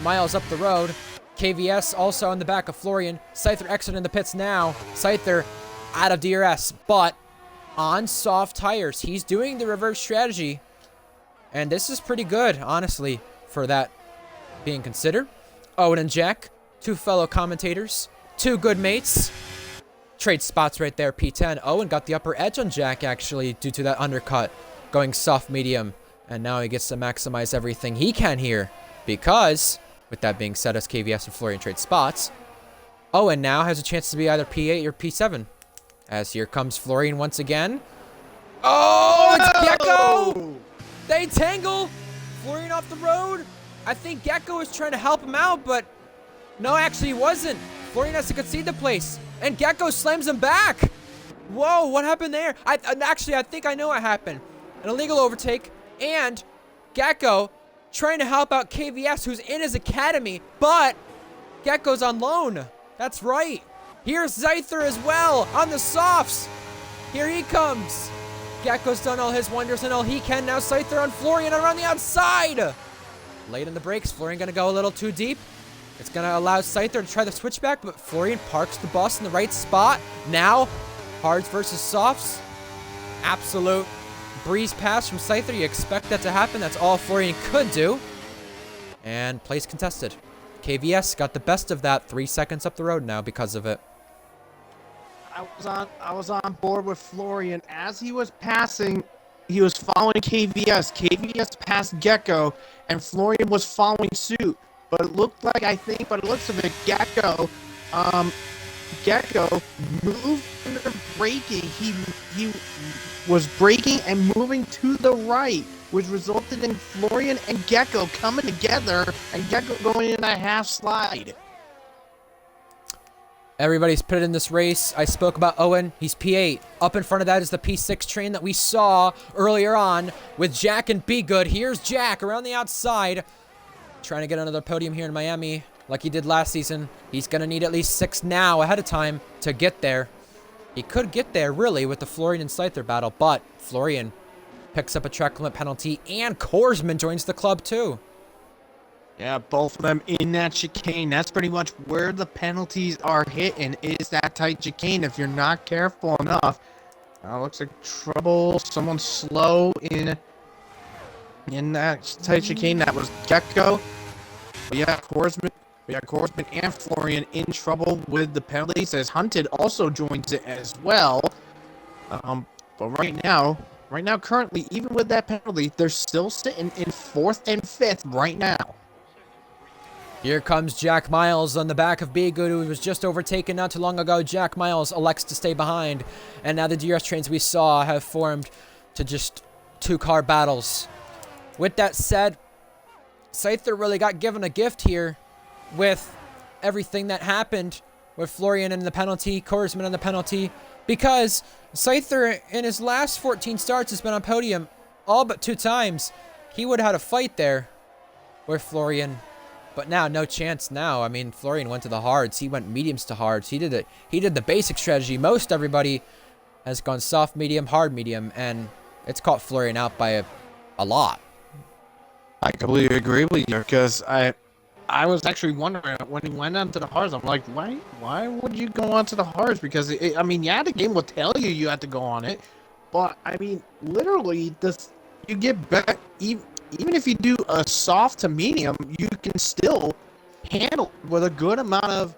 [SPEAKER 1] miles up the road. KVS also in the back of Florian. Scyther exiting the pits now. Scyther out of DRS, but on soft tires. He's doing the reverse strategy. And this is pretty good, honestly, for that being considered. Owen and Jack, two fellow commentators, two good mates. Trade spots right there, P10. Owen got the upper edge on Jack, actually, due to that undercut, going soft medium. And now he gets to maximize everything he can here. Because, with that being said, as KVS and Florian trade spots, Owen now has a chance to be either P8 or P7. As here comes Florian once again. Oh, it's Gecko! They tangle. Florian off the road. I think Gecko was trying to help him out, but no, actually he wasn't. Florian has to concede the place, and Gecko slams him back. Whoa, what happened there? I think I know what happened. An illegal overtake, and Gecko trying to help out KVS, who's in his academy, but Gecko's on loan. That's right. Here's Scyther as well on the softs. Here he comes. Gecko's done all his wonders and all he can. Now Scyther on Florian around the outside. Late in the brakes, Florian going to go a little too deep. It's going to allow Scyther to try the switchback, but Florian parks the bus in the right spot. Now, hards versus softs. Absolute breeze pass from Scyther. You expect that to happen. That's all Florian could do. And place contested. KVS got the best of that 3 seconds up the road now because of it.
[SPEAKER 2] I was on board with Florian as he was passing he was following KVS. KVS passed Gecko, and Florian was following suit. But it looked like, I think, by the looks of it, Gecko moved under braking. He was braking and moving to the right, which resulted in Florian and Gecko coming together, and Gecko going in a half slide.
[SPEAKER 1] Everybody's put it in this race. I spoke about Owen. He's P8. Up in front of that is the P6 train that we saw earlier on with Jack and Be Good. Here's Jack around the outside, trying to get another podium here in Miami like he did last season. He's going to need at least 6 now ahead of time to get there. He could get there, really, with the Florian and Scyther battle, but Florian picks up a track limit penalty, and Korsman joins the club, too.
[SPEAKER 2] Yeah, both of them in that chicane. That's pretty much where the penalties are hitting, is that tight chicane. If you're not careful enough, looks like trouble. Someone slow in that tight chicane. That was Gecko. Korsman and Florian in trouble with the penalties, as Hunted also joins it as well. But right now, currently, even with that penalty, they're still sitting in 4th and 5th right now.
[SPEAKER 1] Here comes Jack Miles on the back of Be Good, who was just overtaken not too long ago. Jack Miles elects to stay behind, and now the DRS trains we saw have formed to just 2-car battles. With that said, Scyther really got given a gift here with everything that happened with Florian and the penalty, Korsman and the penalty, because Scyther in his last 14 starts has been on podium all but 2 times. He would have had a fight there with Florian. But now, no chance now. I mean, Florian went to the hards. He went mediums to hards. He did the basic strategy. Most everybody has gone soft medium, hard medium, and it's caught Florian out by a lot.
[SPEAKER 2] I completely agree with you, because I was actually wondering when he went onto the hards. I'm like, why would you go onto the hards? Because I mean, yeah, the game will tell you have to go on it, but I mean, literally, you get back. Even if you do a soft to medium, you can still handle with a good amount of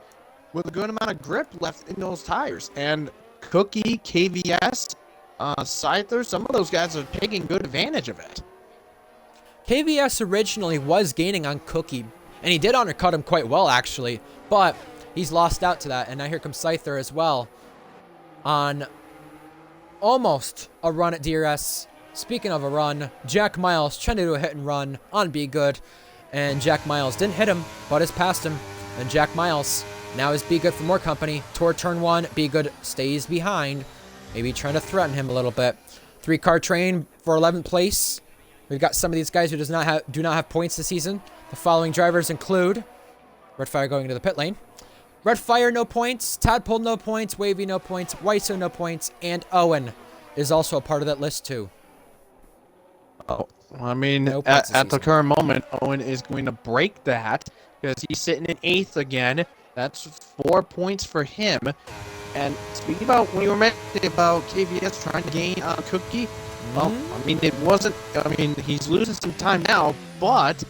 [SPEAKER 2] grip left in those tires. And Cookie, KVS, Scyther, some of those guys are taking good advantage of it.
[SPEAKER 1] KVS originally was gaining on Cookie, and he did undercut him quite well, actually, but he's lost out to that. And now here comes Scyther as well on almost a run at DRS. Speaking of a run, Jack Miles trying to do a hit and run on Be Good, and Jack Miles didn't hit him, but has passed him. And Jack Miles now is Be Good for more company. Toward turn 1, Be Good stays behind, maybe trying to threaten him a little bit. 3-car train for 11th place. We've got some of these guys who do not have points this season. The following drivers include Redfire going into the pit lane, Redfire no points, Tadpole no points, Wavy no points, Weiso no points, and Owen is also a part of that list too.
[SPEAKER 2] Oh, I mean, at the current moment, Owen is going to break that, because he's sitting in 8th again. That's 4 points for him. And speaking about when you were mentioning about KVS trying to gain Cookie, well, I mean, it wasn't. I mean, he's losing some time now, but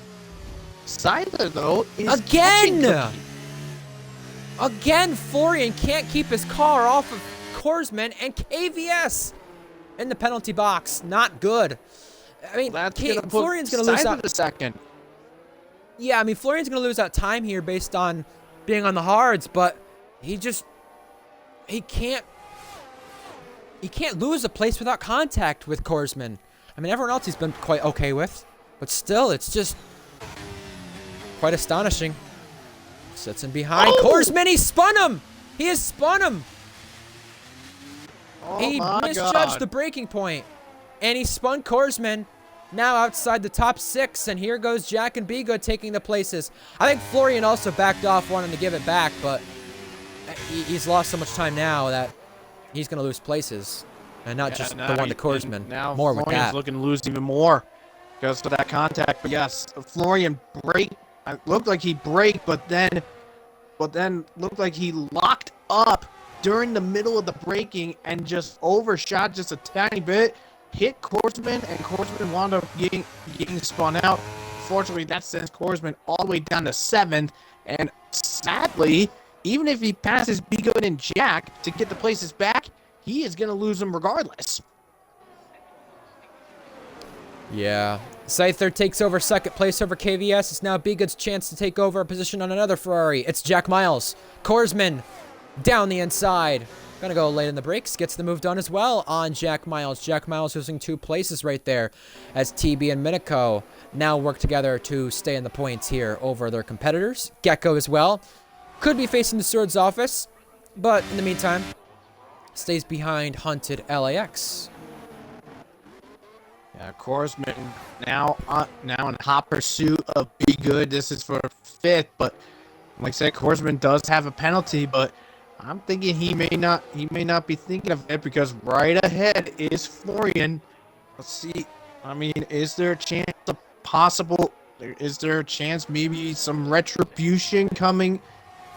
[SPEAKER 2] Scyther though is
[SPEAKER 1] again, Florian can't keep his car off of Korsman, and KVS in the penalty box. Not good. I mean, Florian's going to lose out
[SPEAKER 2] a second.
[SPEAKER 1] Yeah, I mean, Florian's going to lose out time here based on being on the hards, but he can't lose a place without contact with Korsman. I mean, everyone else he's been quite okay with, but still, it's just quite astonishing. Sits in behind Korsman. He spun him. He has spun him. He misjudged the braking point. And he spun Korsman, now outside the top 6, and here goes Jack and Be Good taking the places. I think Florian also backed off wanting to give it back, but he's lost so much time now that he's going to lose places, and not just the one to Korsman.
[SPEAKER 2] Now
[SPEAKER 1] more with
[SPEAKER 2] Florian's
[SPEAKER 1] that.
[SPEAKER 2] looking to lose even more because of that contact. But yes, Florian braked. It looked like he braked, but then looked like he locked up during the middle of the braking and just overshot just a tiny bit. Hit Korsman, and Korsman wound up getting spun out. Fortunately, that sends Korsman all the way down to 7th, and sadly, even if he passes Be Good and Jack to get the places back, he is going to lose them regardless.
[SPEAKER 1] Yeah. Scyther takes over second place over KVS. It's now Begood's chance to take over a position on another Ferrari. It's Jack Miles. Korsman down the inside. Gonna go late in the brakes. Gets the move done as well on Jack Miles. Jack Miles losing 2 places right there as TB and Minico now work together to stay in the points here over their competitors. Gecko as well. Could be facing the Searles office, but in the meantime, stays behind Hunted LAX.
[SPEAKER 2] Yeah, Korsman now in hot pursuit of Be Good. This is for 5th, but like I said, Korsman does have a penalty, but I'm thinking he may not be thinking of it because right ahead is Florian. Let's see. I mean, is there a chance is there a chance maybe some retribution coming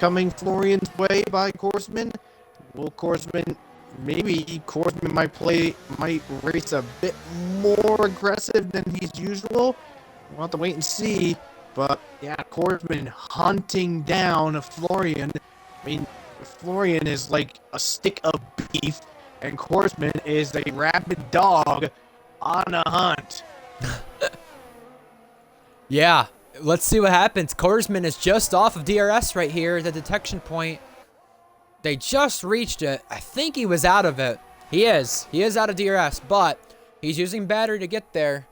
[SPEAKER 2] Florian's way by Korsman? Will Korsman might race a bit more aggressive than he's usual. We'll have to wait and see. But yeah, Korsman hunting down Florian. I mean, Florian is like a stick of beef, and Korsman is a rabid dog on a hunt.
[SPEAKER 1] Yeah, let's see what happens. Korsman is just off of DRS right here, the detection point. They just reached it. I think he was out of it. He is. He is out of DRS, but he's using battery to get there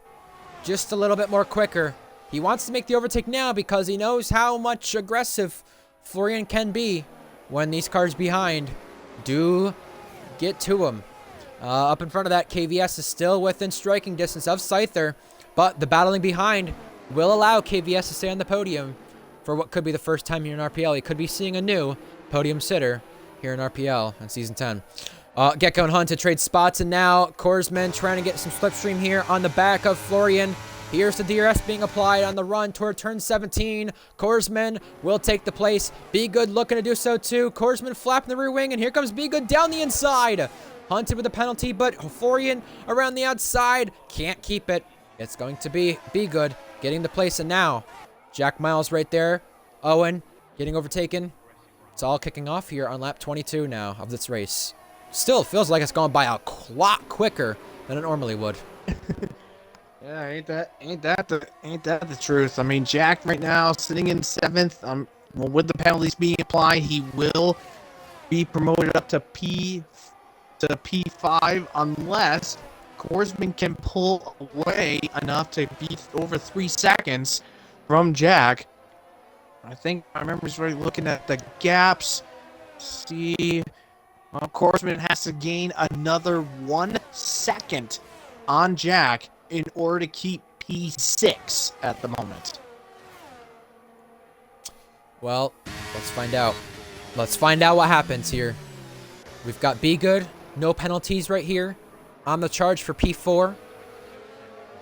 [SPEAKER 1] just a little bit more quicker. He wants to make the overtake now because he knows how much aggressive Florian can be when these cars behind do get to him. Up in front of that, KVS is still within striking distance of Scyther, but the battling behind will allow KVS to stay on the podium for what could be the first time here in RPL. He could be seeing a new podium sitter here in RPL in Season 10. Gecko and Hunt to trade spots, and now Korsman trying to get some slipstream here on the back of Florian. Here's the DRS being applied on the run toward turn 17. Korsman will take the place. Be Good looking to do so too. Korsman flapping the rear wing, and here comes Be Good down the inside. Hunted with a penalty, but Florian around the outside can't keep it. It's going to be Good getting the place, and now Jack Miles right there. Owen getting overtaken. It's all kicking off here on lap 22 now of this race. Still feels like it's going by a lot quicker than it normally would.
[SPEAKER 2] Yeah, ain't that the truth? I mean, Jack right now sitting in 7th. Well, with the penalties being applied, he will be promoted up to P5 unless Korsman can pull away enough to be over 3 seconds from Jack. I think I remember he's already looking at the gaps. See, well, Korsman has to gain another 1 second on Jack in order to keep P6 at the moment.
[SPEAKER 1] Well, let's find out. Let's find out what happens here. We've got Be Good, no penalties right here. On the charge for P4.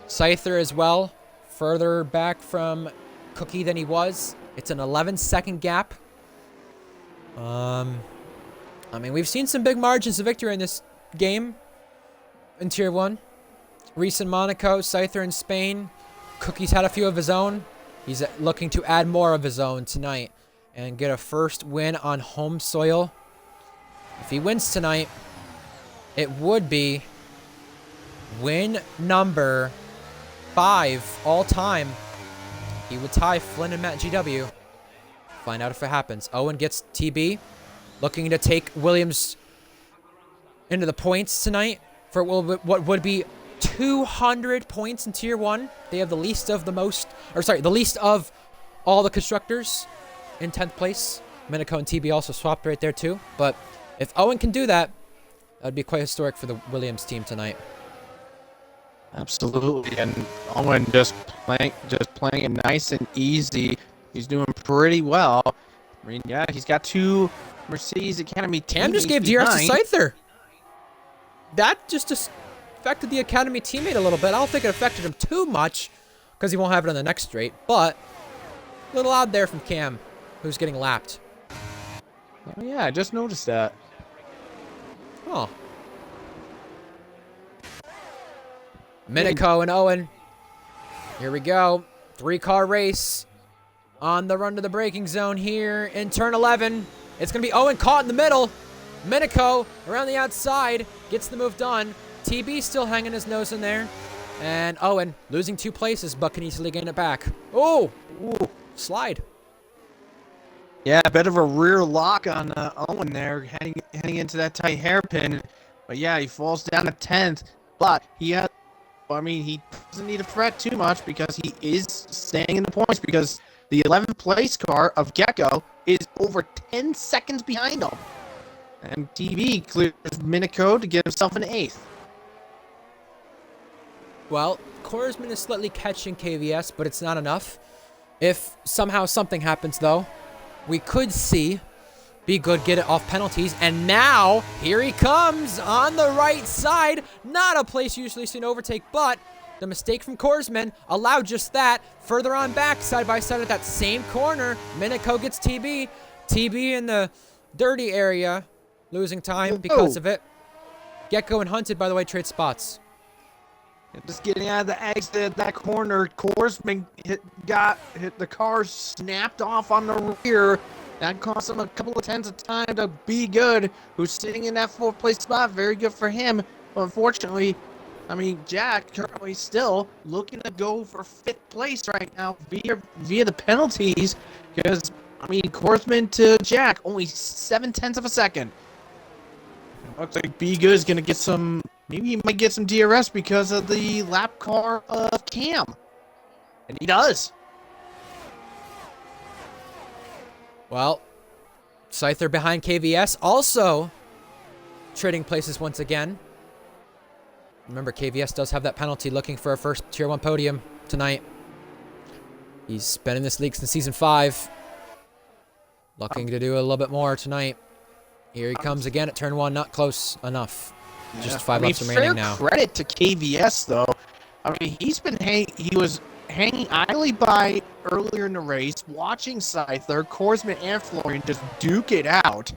[SPEAKER 1] Scyther as well, further back from Cookie than he was. It's an 11-second gap. I mean, we've seen some big margins of victory in this game in Tier 1. Reese in Monaco, Scyther in Spain. Cookie's had a few of his own. He's looking to add more of his own tonight and get a first win on home soil. If he wins tonight, it would be win number 5 all time. He would tie Flynn and Matt GW. Find out if it happens. Owen gets TB. Looking to take Williams into the points tonight for what would be 200 points in Tier 1. They have the least of the least of all the constructors in 10th place. Minico and TB also swapped right there too. But if Owen can do that, that'd be quite historic for the Williams team tonight.
[SPEAKER 2] Absolutely, and Owen just playing it nice and easy. He's doing pretty well. I mean, yeah, he's got 2 Mercedes Academy teammates.
[SPEAKER 1] Cam just gave DRS to Scyther. That just affected the Academy teammate a little bit. I don't think it affected him too much because he won't have it on the next straight, but a little odd there from Cam, who's getting lapped.
[SPEAKER 2] Oh yeah, I just noticed that.
[SPEAKER 1] Oh. Minico and Owen. Here we go. 3-car race on the run to the braking zone here in turn 11. It's going to be Owen caught in the middle. Minico around the outside gets the move done. TB still hanging his nose in there. And Owen losing 2 places, but can easily gain it back. Oh,
[SPEAKER 2] Ooh.
[SPEAKER 1] slide.
[SPEAKER 2] Yeah, a bit of a rear lock on Owen there, heading into that tight hairpin. But yeah, he falls down to 10th. But he doesn't need to fret too much because he is staying in the points because the 11th place car of Gecko is over 10 seconds behind him. And TV clears Minico to get himself an 8th.
[SPEAKER 1] Well, Korsman is slightly catching KVS, but it's not enough. If somehow something happens, though, we could see Be Good get it off penalties. And now, here he comes on the right side. Not a place you usually see an overtake, but the mistake from Korsman allowed just that. Further on back, side by side at that same corner, Minico gets TB. TB in the dirty area, losing time because of it. Gecko and Hunted, by the way, trade spots.
[SPEAKER 2] Just getting out of the exit at that corner, Korsman hit the car snapped off on the rear. That cost him a couple of tenths of time to Be Good, who's sitting in that 4th place spot. Very good for him. But unfortunately, Jack currently still looking to go for 5th place right now via the penalties. Because, Korsman to Jack, only 7/10 of a second. Looks like Be Good is going to get some... Maybe he might get some DRS because of the lap car of Cam. And he does.
[SPEAKER 1] Well, Scyther behind KVS also trading places once again. Remember, KVS does have that penalty looking for a first Tier 1 podium tonight. He's been in this league since Season 5. Looking to do a little bit more tonight. Here he comes again at Turn 1, not close enough.
[SPEAKER 2] Yeah.
[SPEAKER 1] Just 5 laps remaining now.
[SPEAKER 2] Fair credit to KVS, though. He was hanging idly by earlier in the race, watching Scyther, Korsman, and Florian just duke it out.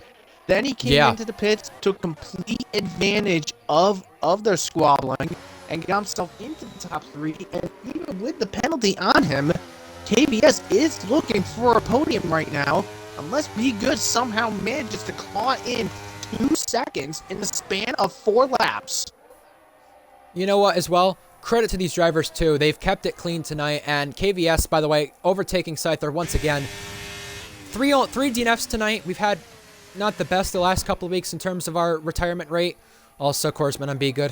[SPEAKER 2] Then he came into the pits, took complete advantage of their squabbling, and got himself into the top 3. And even with the penalty on him, KVS is looking for a podium right now, unless Be Good somehow manages to claw in 2 seconds in the span of 4 laps.
[SPEAKER 1] You know what, as well? Credit to these drivers, too. They've kept it clean tonight. And KVS, by the way, overtaking Scyther once again. 3 DNFs tonight. We've had not the best the last couple of weeks in terms of our retirement rate. Also, Korsman on Be Good.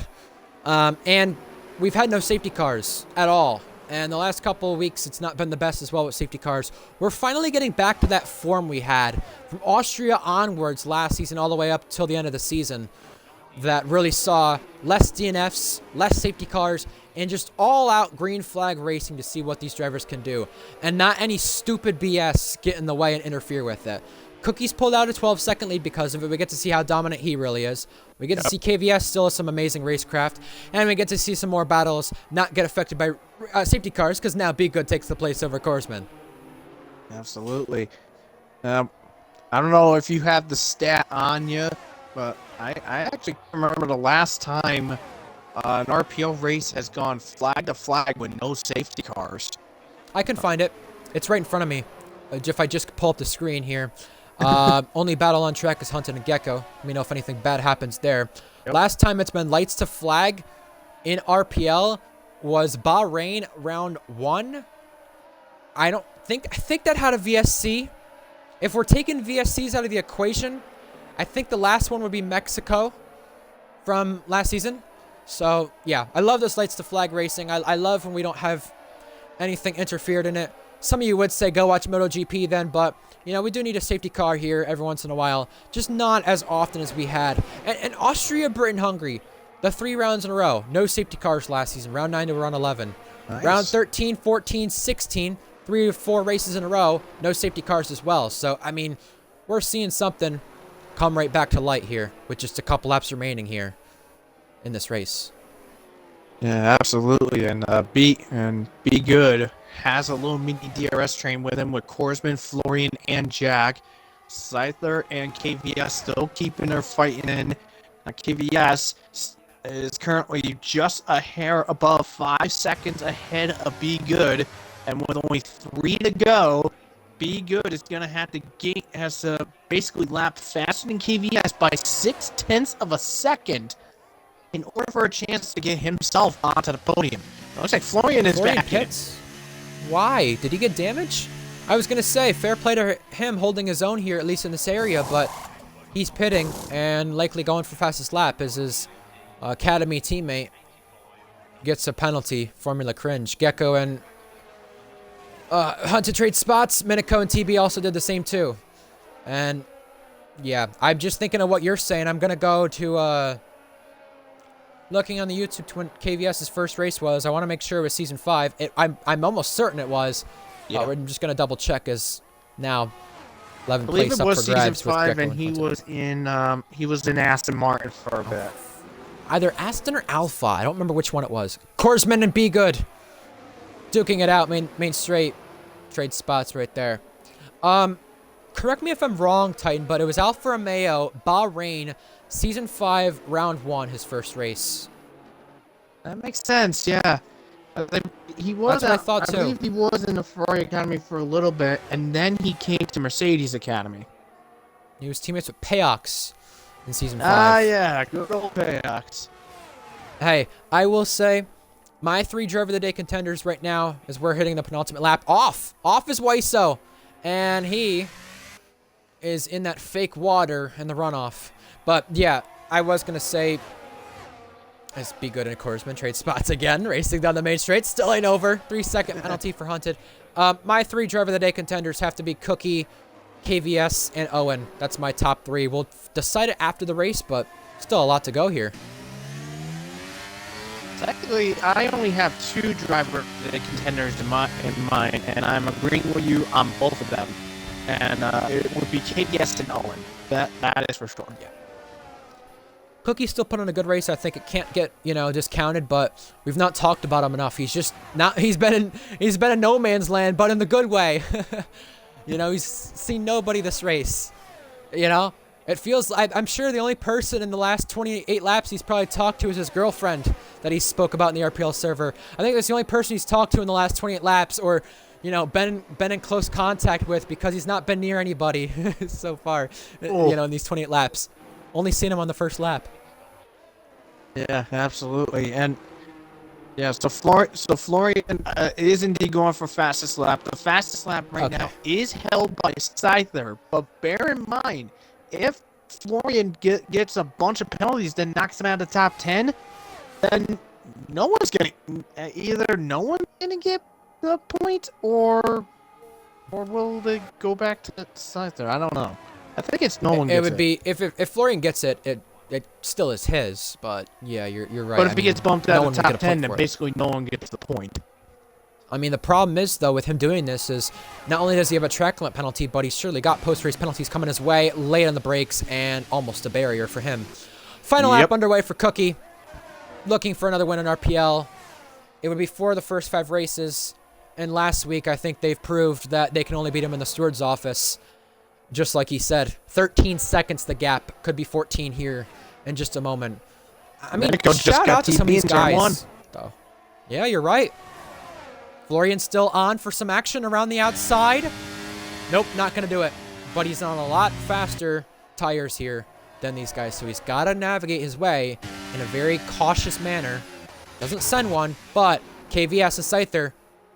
[SPEAKER 1] And we've had no safety cars at all. And the last couple of weeks, it's not been the best as well with safety cars. We're finally getting back to that form we had from Austria onwards last season all the way up till the end of the season. That really saw less DNFs, less safety cars, and just all-out green flag racing to see what these drivers can do. And not any stupid BS get in the way and interfere with it. Cookie's pulled out a 12-second lead because of it. We get to see how dominant he really is. We get to see KVS still has some amazing racecraft. And we get to see some more battles not get affected by safety cars because now Be Good takes the place over Korsman.
[SPEAKER 2] Absolutely. I don't know if you have the stat on you, but I actually remember the last time an RPL race has gone flag to flag with no safety cars.
[SPEAKER 1] I can find it. It's right in front of me. If I just pull up the screen here. Only battle on track is Hunted and Gecko. Let me know if anything bad happens there. Yep. Last time it's been lights to flag in RPL was Bahrain round 1. I think that had a VSC. If we're taking VSCs out of the equation, I think the last one would be Mexico from last season. So, yeah, I love this lights to flag racing. I love when we don't have anything interfered in it. Some of you would say go watch MotoGP then, but, you know, we do need a safety car here every once in a while. Just not as often as we had. And Austria, Britain, Hungary, the 3 rounds in a row. No safety cars last season. Round 9 to round 11. Nice. Round 13, 14, 16, 3 or 4 races in a row. No safety cars as well. So, I mean, we're seeing something come right back to light here with just a couple laps remaining here in this race.
[SPEAKER 2] Yeah, absolutely. And Be Good has a little mini DRS train with him with Korsman, Florian, and Jack. Scyther and KVS still keeping their fighting in. KVS is currently just a hair above 5 seconds ahead of Be Good. And with only 3 to go, Be Good is going to have to basically lap faster than KVS by 0.6 of a second in order for a chance to get himself onto the podium. Looks like Florian is
[SPEAKER 1] Florian
[SPEAKER 2] back in.
[SPEAKER 1] pits. Why? Did he get damage? I was going to say, fair play to him holding his own here, at least in this area, but he's pitting and likely going for fastest lap as his academy teammate gets a penalty. Formula cringe. Gecko and Hunt to trade spots. Minico and TB also did the same too. And yeah, I'm just thinking of what you're saying. I'm going to go to looking on the YouTube to when KVS's first race was. I want to make sure it was season 5. I'm almost certain it was.
[SPEAKER 2] Yeah.
[SPEAKER 1] We're just going to double check as now 11th
[SPEAKER 2] I believe
[SPEAKER 1] place
[SPEAKER 2] it
[SPEAKER 1] up
[SPEAKER 2] was
[SPEAKER 1] for
[SPEAKER 2] season
[SPEAKER 1] grabs with
[SPEAKER 2] 5,
[SPEAKER 1] Gecko
[SPEAKER 2] and he
[SPEAKER 1] Hunter.
[SPEAKER 2] was in Aston Martin for a bit.
[SPEAKER 1] Either Aston or Alpha. I don't remember which one it was. Korsman and Be Good. Duking it out, main straight. Trade spots right there. Correct me if I'm wrong, Titan, but it was Alfa Romeo, Bahrain, Season 5, Round 1, his first race.
[SPEAKER 2] That makes sense, yeah. He was.
[SPEAKER 1] That's what I thought, too.
[SPEAKER 2] I believe he was in the Ferrari Academy for a little bit, and then he came to Mercedes Academy.
[SPEAKER 1] He was teammates with Payox in Season 5.
[SPEAKER 2] Ah, yeah, good old Payox.
[SPEAKER 1] Hey, I will say, my 3 driver of the day contenders right now, as we're hitting the penultimate lap, off is Waiso, and he is in that fake water in the runoff. But yeah, I was gonna say, let's Be Good and Korsman trade spots again, racing down the main straight, still ain't over. 3-second penalty for Hunted. My 3 driver of the day contenders have to be Cookie, KVS, and Owen. That's my top 3. We'll decide it after the race, but still a lot to go here.
[SPEAKER 2] Technically, I only have 2 driver contenders in mind, and I'm agreeing with you on both of them. And it would be KVS and Owen. That is for sure.
[SPEAKER 1] Yeah. Cookie still put on a good race. I think it can't get, discounted, but we've not talked about him enough. He's just not. He's been in no man's land, but in the good way. He's seen nobody this race. It feels like, I'm sure the only person in the last 28 laps he's probably talked to is his girlfriend that he spoke about in the RPL server. I think that's the only person he's talked to in the last 28 laps, or been in close contact with, because he's not been near anybody so far. In these 28 laps. Only seen him on the first lap.
[SPEAKER 2] Yeah, absolutely. And yeah, so Florian is indeed going for fastest lap. The fastest lap right now is held by Scyther, but bear in mind, if Florian gets a bunch of penalties that knocks him out of the top 10, then no one's gonna get the point, or will they go back to Scyther? I don't know. I think it's no one gets it. It would
[SPEAKER 1] be if Florian gets it, it still is his. But yeah, you're right.
[SPEAKER 2] But if he gets bumped out of the top 10, then basically no one gets the point.
[SPEAKER 1] I mean, the problem is, though, with him doing this is not only does he have a track limit penalty, but he's surely got post-race penalties coming his way, late on the brakes, and almost a barrier for him. Final lap underway for Cookie, looking for another win in RPL. It would be 4 of the first 5 races, and last week I think they've proved that they can only beat him in the steward's office. Just like he said, 13 seconds the gap, could be 14 here in just a moment. I mean, shout out to some of these guys, though. Yeah, you're right. Florian's still on for some action around the outside. Nope, not going to do it. But he's on a lot faster tires here than these guys, so he's got to navigate his way in a very cautious manner. Doesn't send one, but KVS and Scyther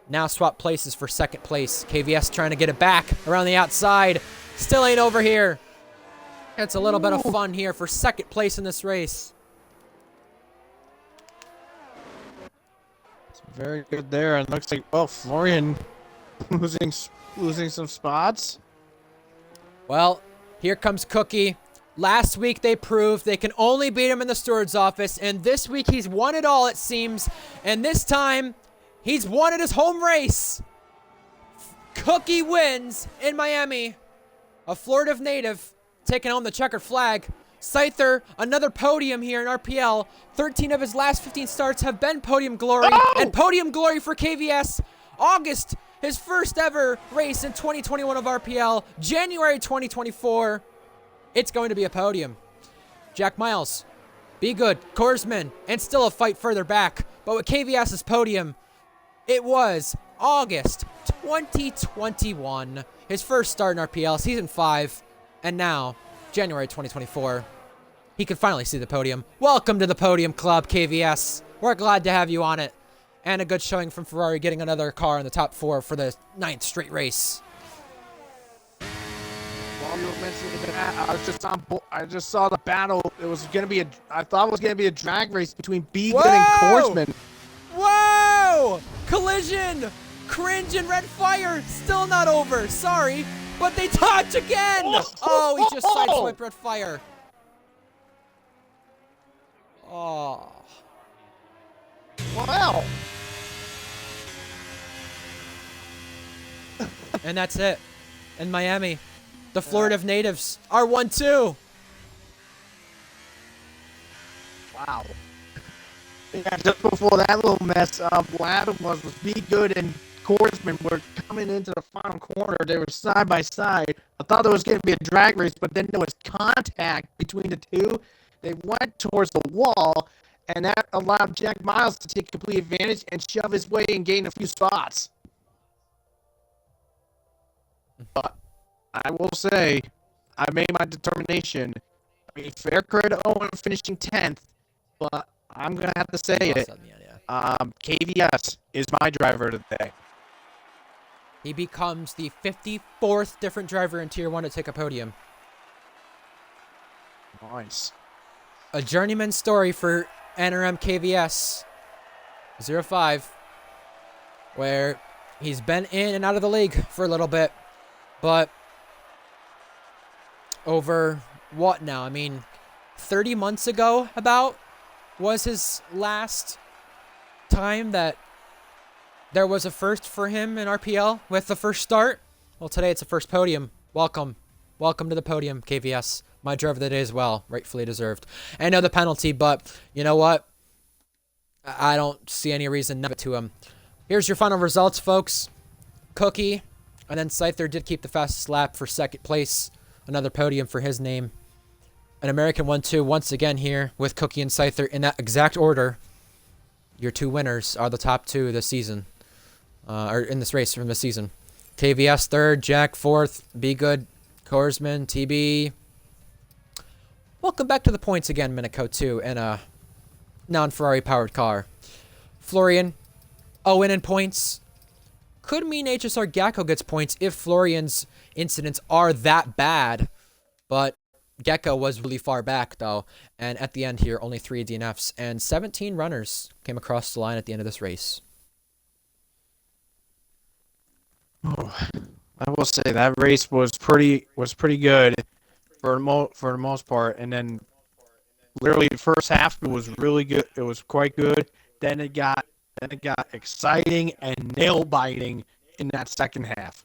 [SPEAKER 1] now swap places for second place. KVS trying to get it back around the outside. Still ain't over here. It's a little bit of fun here for second place in this race.
[SPEAKER 2] Very good there, and looks like, well, Florian losing some spots.
[SPEAKER 1] Well, here comes Cookie. Last week they proved they can only beat him in the steward's office, and this week he's won it all, it seems. And this time, he's won at his home race. Cookie wins in Miami. A Florida native taking home the checkered flag. Scyther, another podium here in RPL. 13 of his last 15 starts have been podium glory. And podium glory for KVS. August, his first ever race in 2021 of RPL. January 2024, it's going to be a podium. Jack Miles, Be Good, Korsman, and still a fight further back. But with KVS's podium, it was August 2021. His first start in RPL, Season 5. And now, January 2024. He can finally see the podium. Welcome to the podium club, KVS. We're glad to have you on it. And a good showing from Ferrari, getting another car in the top 4 for the 9th straight race.
[SPEAKER 2] While you were mentioning that, I just saw the battle. It was gonna be I thought it was gonna be a drag race between Began and Korsman.
[SPEAKER 1] Whoa! Collision! Cringe and red fire! Still not over. Sorry, but they touch again! Oh, he just sideswiped red fire. Oh.
[SPEAKER 2] Wow.
[SPEAKER 1] And that's it. In Miami, the Florida natives are 1-2.
[SPEAKER 2] Wow. Yeah, just before that little mess, what happened was Be Good and Korsman were coming into the final corner. They were side by side. I thought there was going to be a drag race, but then there was contact between the two. They went towards the wall, and that allowed Jack Miles to take complete advantage and shove his way and gain a few spots. But I will say, I made my determination. I mean, fair credit to Owen finishing 10th, but I'm going to have to say it. KVS is my driver today.
[SPEAKER 1] He becomes the 54th different driver in Tier 1 to take a podium.
[SPEAKER 2] Nice.
[SPEAKER 1] A journeyman story for NRM KVS 05, where he's been in and out of the league for a little bit, but over what now? I mean, 30 months ago about was his last time that there was a first for him in RPL with the first start. Well, today it's a first podium. Welcome. Welcome to the podium, KVS. My driver of the day as well. Rightfully deserved. I know the penalty, but you know what? I don't see any reason not to him. Here's your final results, folks. Cookie and then Scyther did keep the fastest lap for second place. Another podium for his name. An American 1-2 once again here with Cookie and Scyther in that exact order. Your two winners are the top two this season. Or in this race from the season. KVS third, Jack fourth, Be Good, Korsman, TB. Welcome back to the points again, Minico 2 in a non-Ferrari powered car. Florian, Owen in points. Could mean HSR Gecko gets points if Florian's incidents are that bad. But Gecko was really far back, though. And at the end here, only 3 DNFs. And 17 runners came across the line at the end of this race.
[SPEAKER 2] Oh, I will say that race was pretty good for the most part. And then literally the first half was really good. It was quite good. Then it got exciting and nail biting in that second half.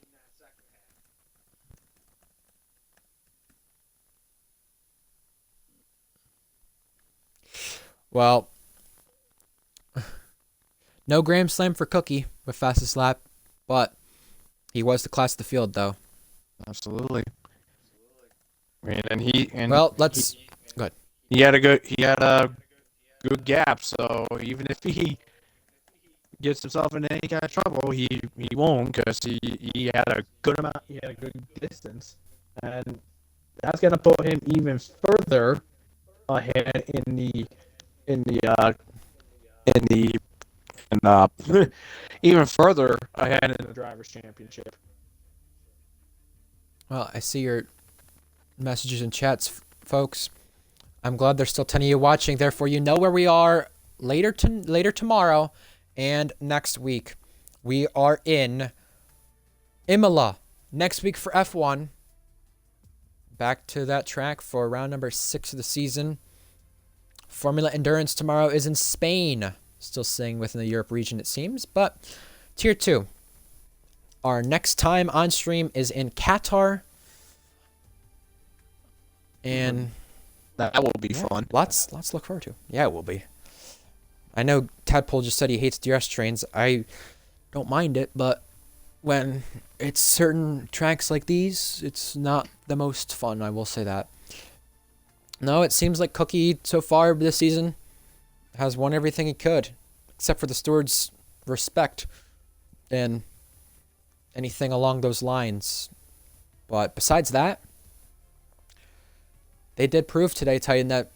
[SPEAKER 1] Well, no Grand Slam for Cookie with fastest lap, but he was the class of the field, though.
[SPEAKER 2] Absolutely.
[SPEAKER 1] Let's go ahead.
[SPEAKER 2] He had a good gap, so even if he gets himself in any kind of trouble, he won't, because he had a good distance, and that's gonna put him even further ahead even further ahead in the drivers' championship.
[SPEAKER 1] Well, I see your messages and chats, folks. I'm glad there's still 10 of you watching. Therefore, you know where we are later tomorrow and next week. We are in Imola next week for F1. Back to that track for round number 6 of the season. Formula Endurance tomorrow is in Spain. Still staying within the Europe region, it seems. But Tier 2. Our next time on stream is in Qatar. And
[SPEAKER 2] that will be fun.
[SPEAKER 1] Lots to look forward to. Yeah, it will be. I know Tadpole just said he hates DRS trains. I don't mind it, but when it's certain tracks like these, it's not the most fun, I will say that. No, it seems like Cookie so far this season has won everything he could, except for the steward's respect and anything along those lines. But besides that, they did prove today, Titan, that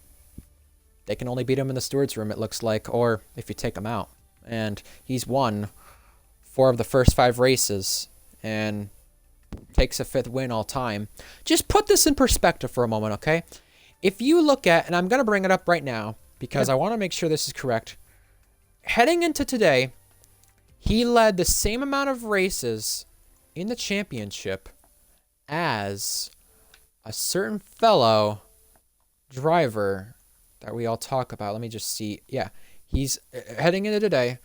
[SPEAKER 1] they can only beat him in the steward's room, it looks like, or if you take him out. and he's won 4 of the first 5 races and takes a 5th win all time. Just put this in perspective for a moment, okay? If you look at, and I'm going to bring it up right now because I want to make sure this is correct. Heading into today, he led the same amount of races in the championship as a certain fellow driver that we all talk about. Let me just see. Yeah, he's heading into today.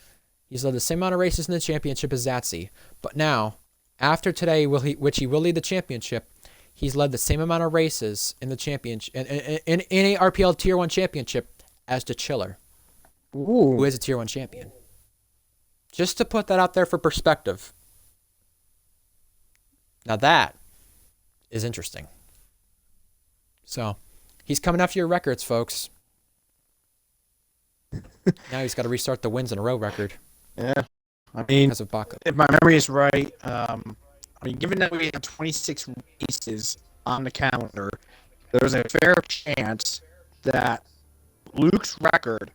[SPEAKER 1] He's led the same amount of races in the championship as Zatsy. But now, after today, which he will lead the championship, he's led the same amount of races in the championship in a RPL Tier 1 championship as the Chiller, who is a Tier 1 champion. Just to put that out there for perspective. Now that is interesting. So, he's coming after your records, folks. Now he's got to restart the wins in a row record.
[SPEAKER 2] Yeah. I mean,
[SPEAKER 1] Because of Baca.
[SPEAKER 2] if my memory is right, given that we have 26 races on the calendar, there's a fair chance that Luke's record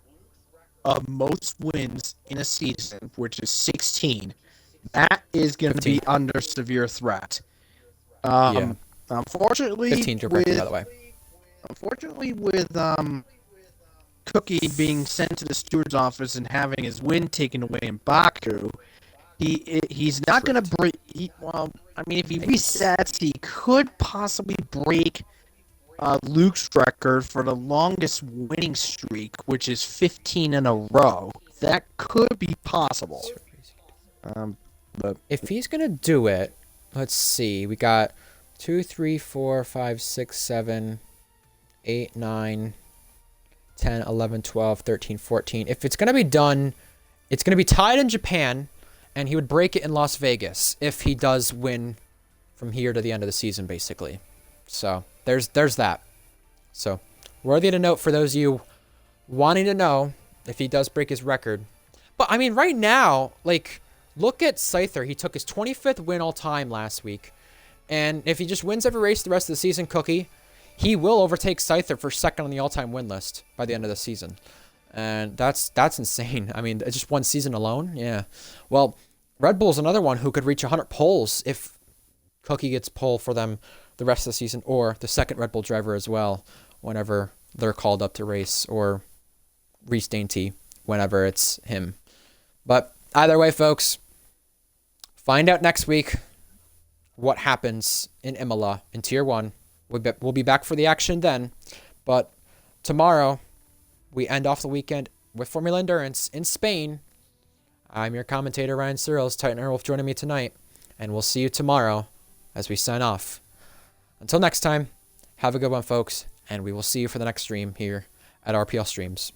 [SPEAKER 2] of most wins in a season, which is 16, that is going to be under severe threat.
[SPEAKER 1] Yeah.
[SPEAKER 2] Unfortunately,
[SPEAKER 1] 15 to record, by the way.
[SPEAKER 2] Unfortunately, with Cookie being sent to the steward's office and having his win taken away in Baku, he's not going to break. If he resets, he could possibly break Luke's record for the longest winning streak, which is 15 in a row. That could be possible. But
[SPEAKER 1] if he's going to do it, let's see. We got 2, 3, 4, 5, 6, 7, 8, 9, 10, 11, 12, 13, 14. If it's going to be done, it's going to be tied in Japan, and he would break it in Las Vegas if he does win from here to the end of the season, basically. So there's that. So worthy to note for those of you wanting to know if he does break his record. But, I mean, right now, like, look at Scyther. He took his 25th win all time last week. And if he just wins every race the rest of the season, Cookie, he will overtake Scyther for second on the all-time win list by the end of the season. And that's insane. I mean, just one season alone? Yeah. Well, Red Bull's another one who could reach 100 poles if Cookie gets pole for them the rest of the season, or the second Red Bull driver as well, whenever they're called up to race, or Reese Dainty, whenever it's him. But either way, folks, find out next week what happens in Imola in Tier 1. We'll be back for the action then. But tomorrow, we end off the weekend with Formula Endurance in Spain. I'm your commentator, Ryan Searles. Titan Airwolf joining me tonight. And we'll see you tomorrow as we sign off. Until next time, have a good one, folks. And we will see you for the next stream here at RPL Streams.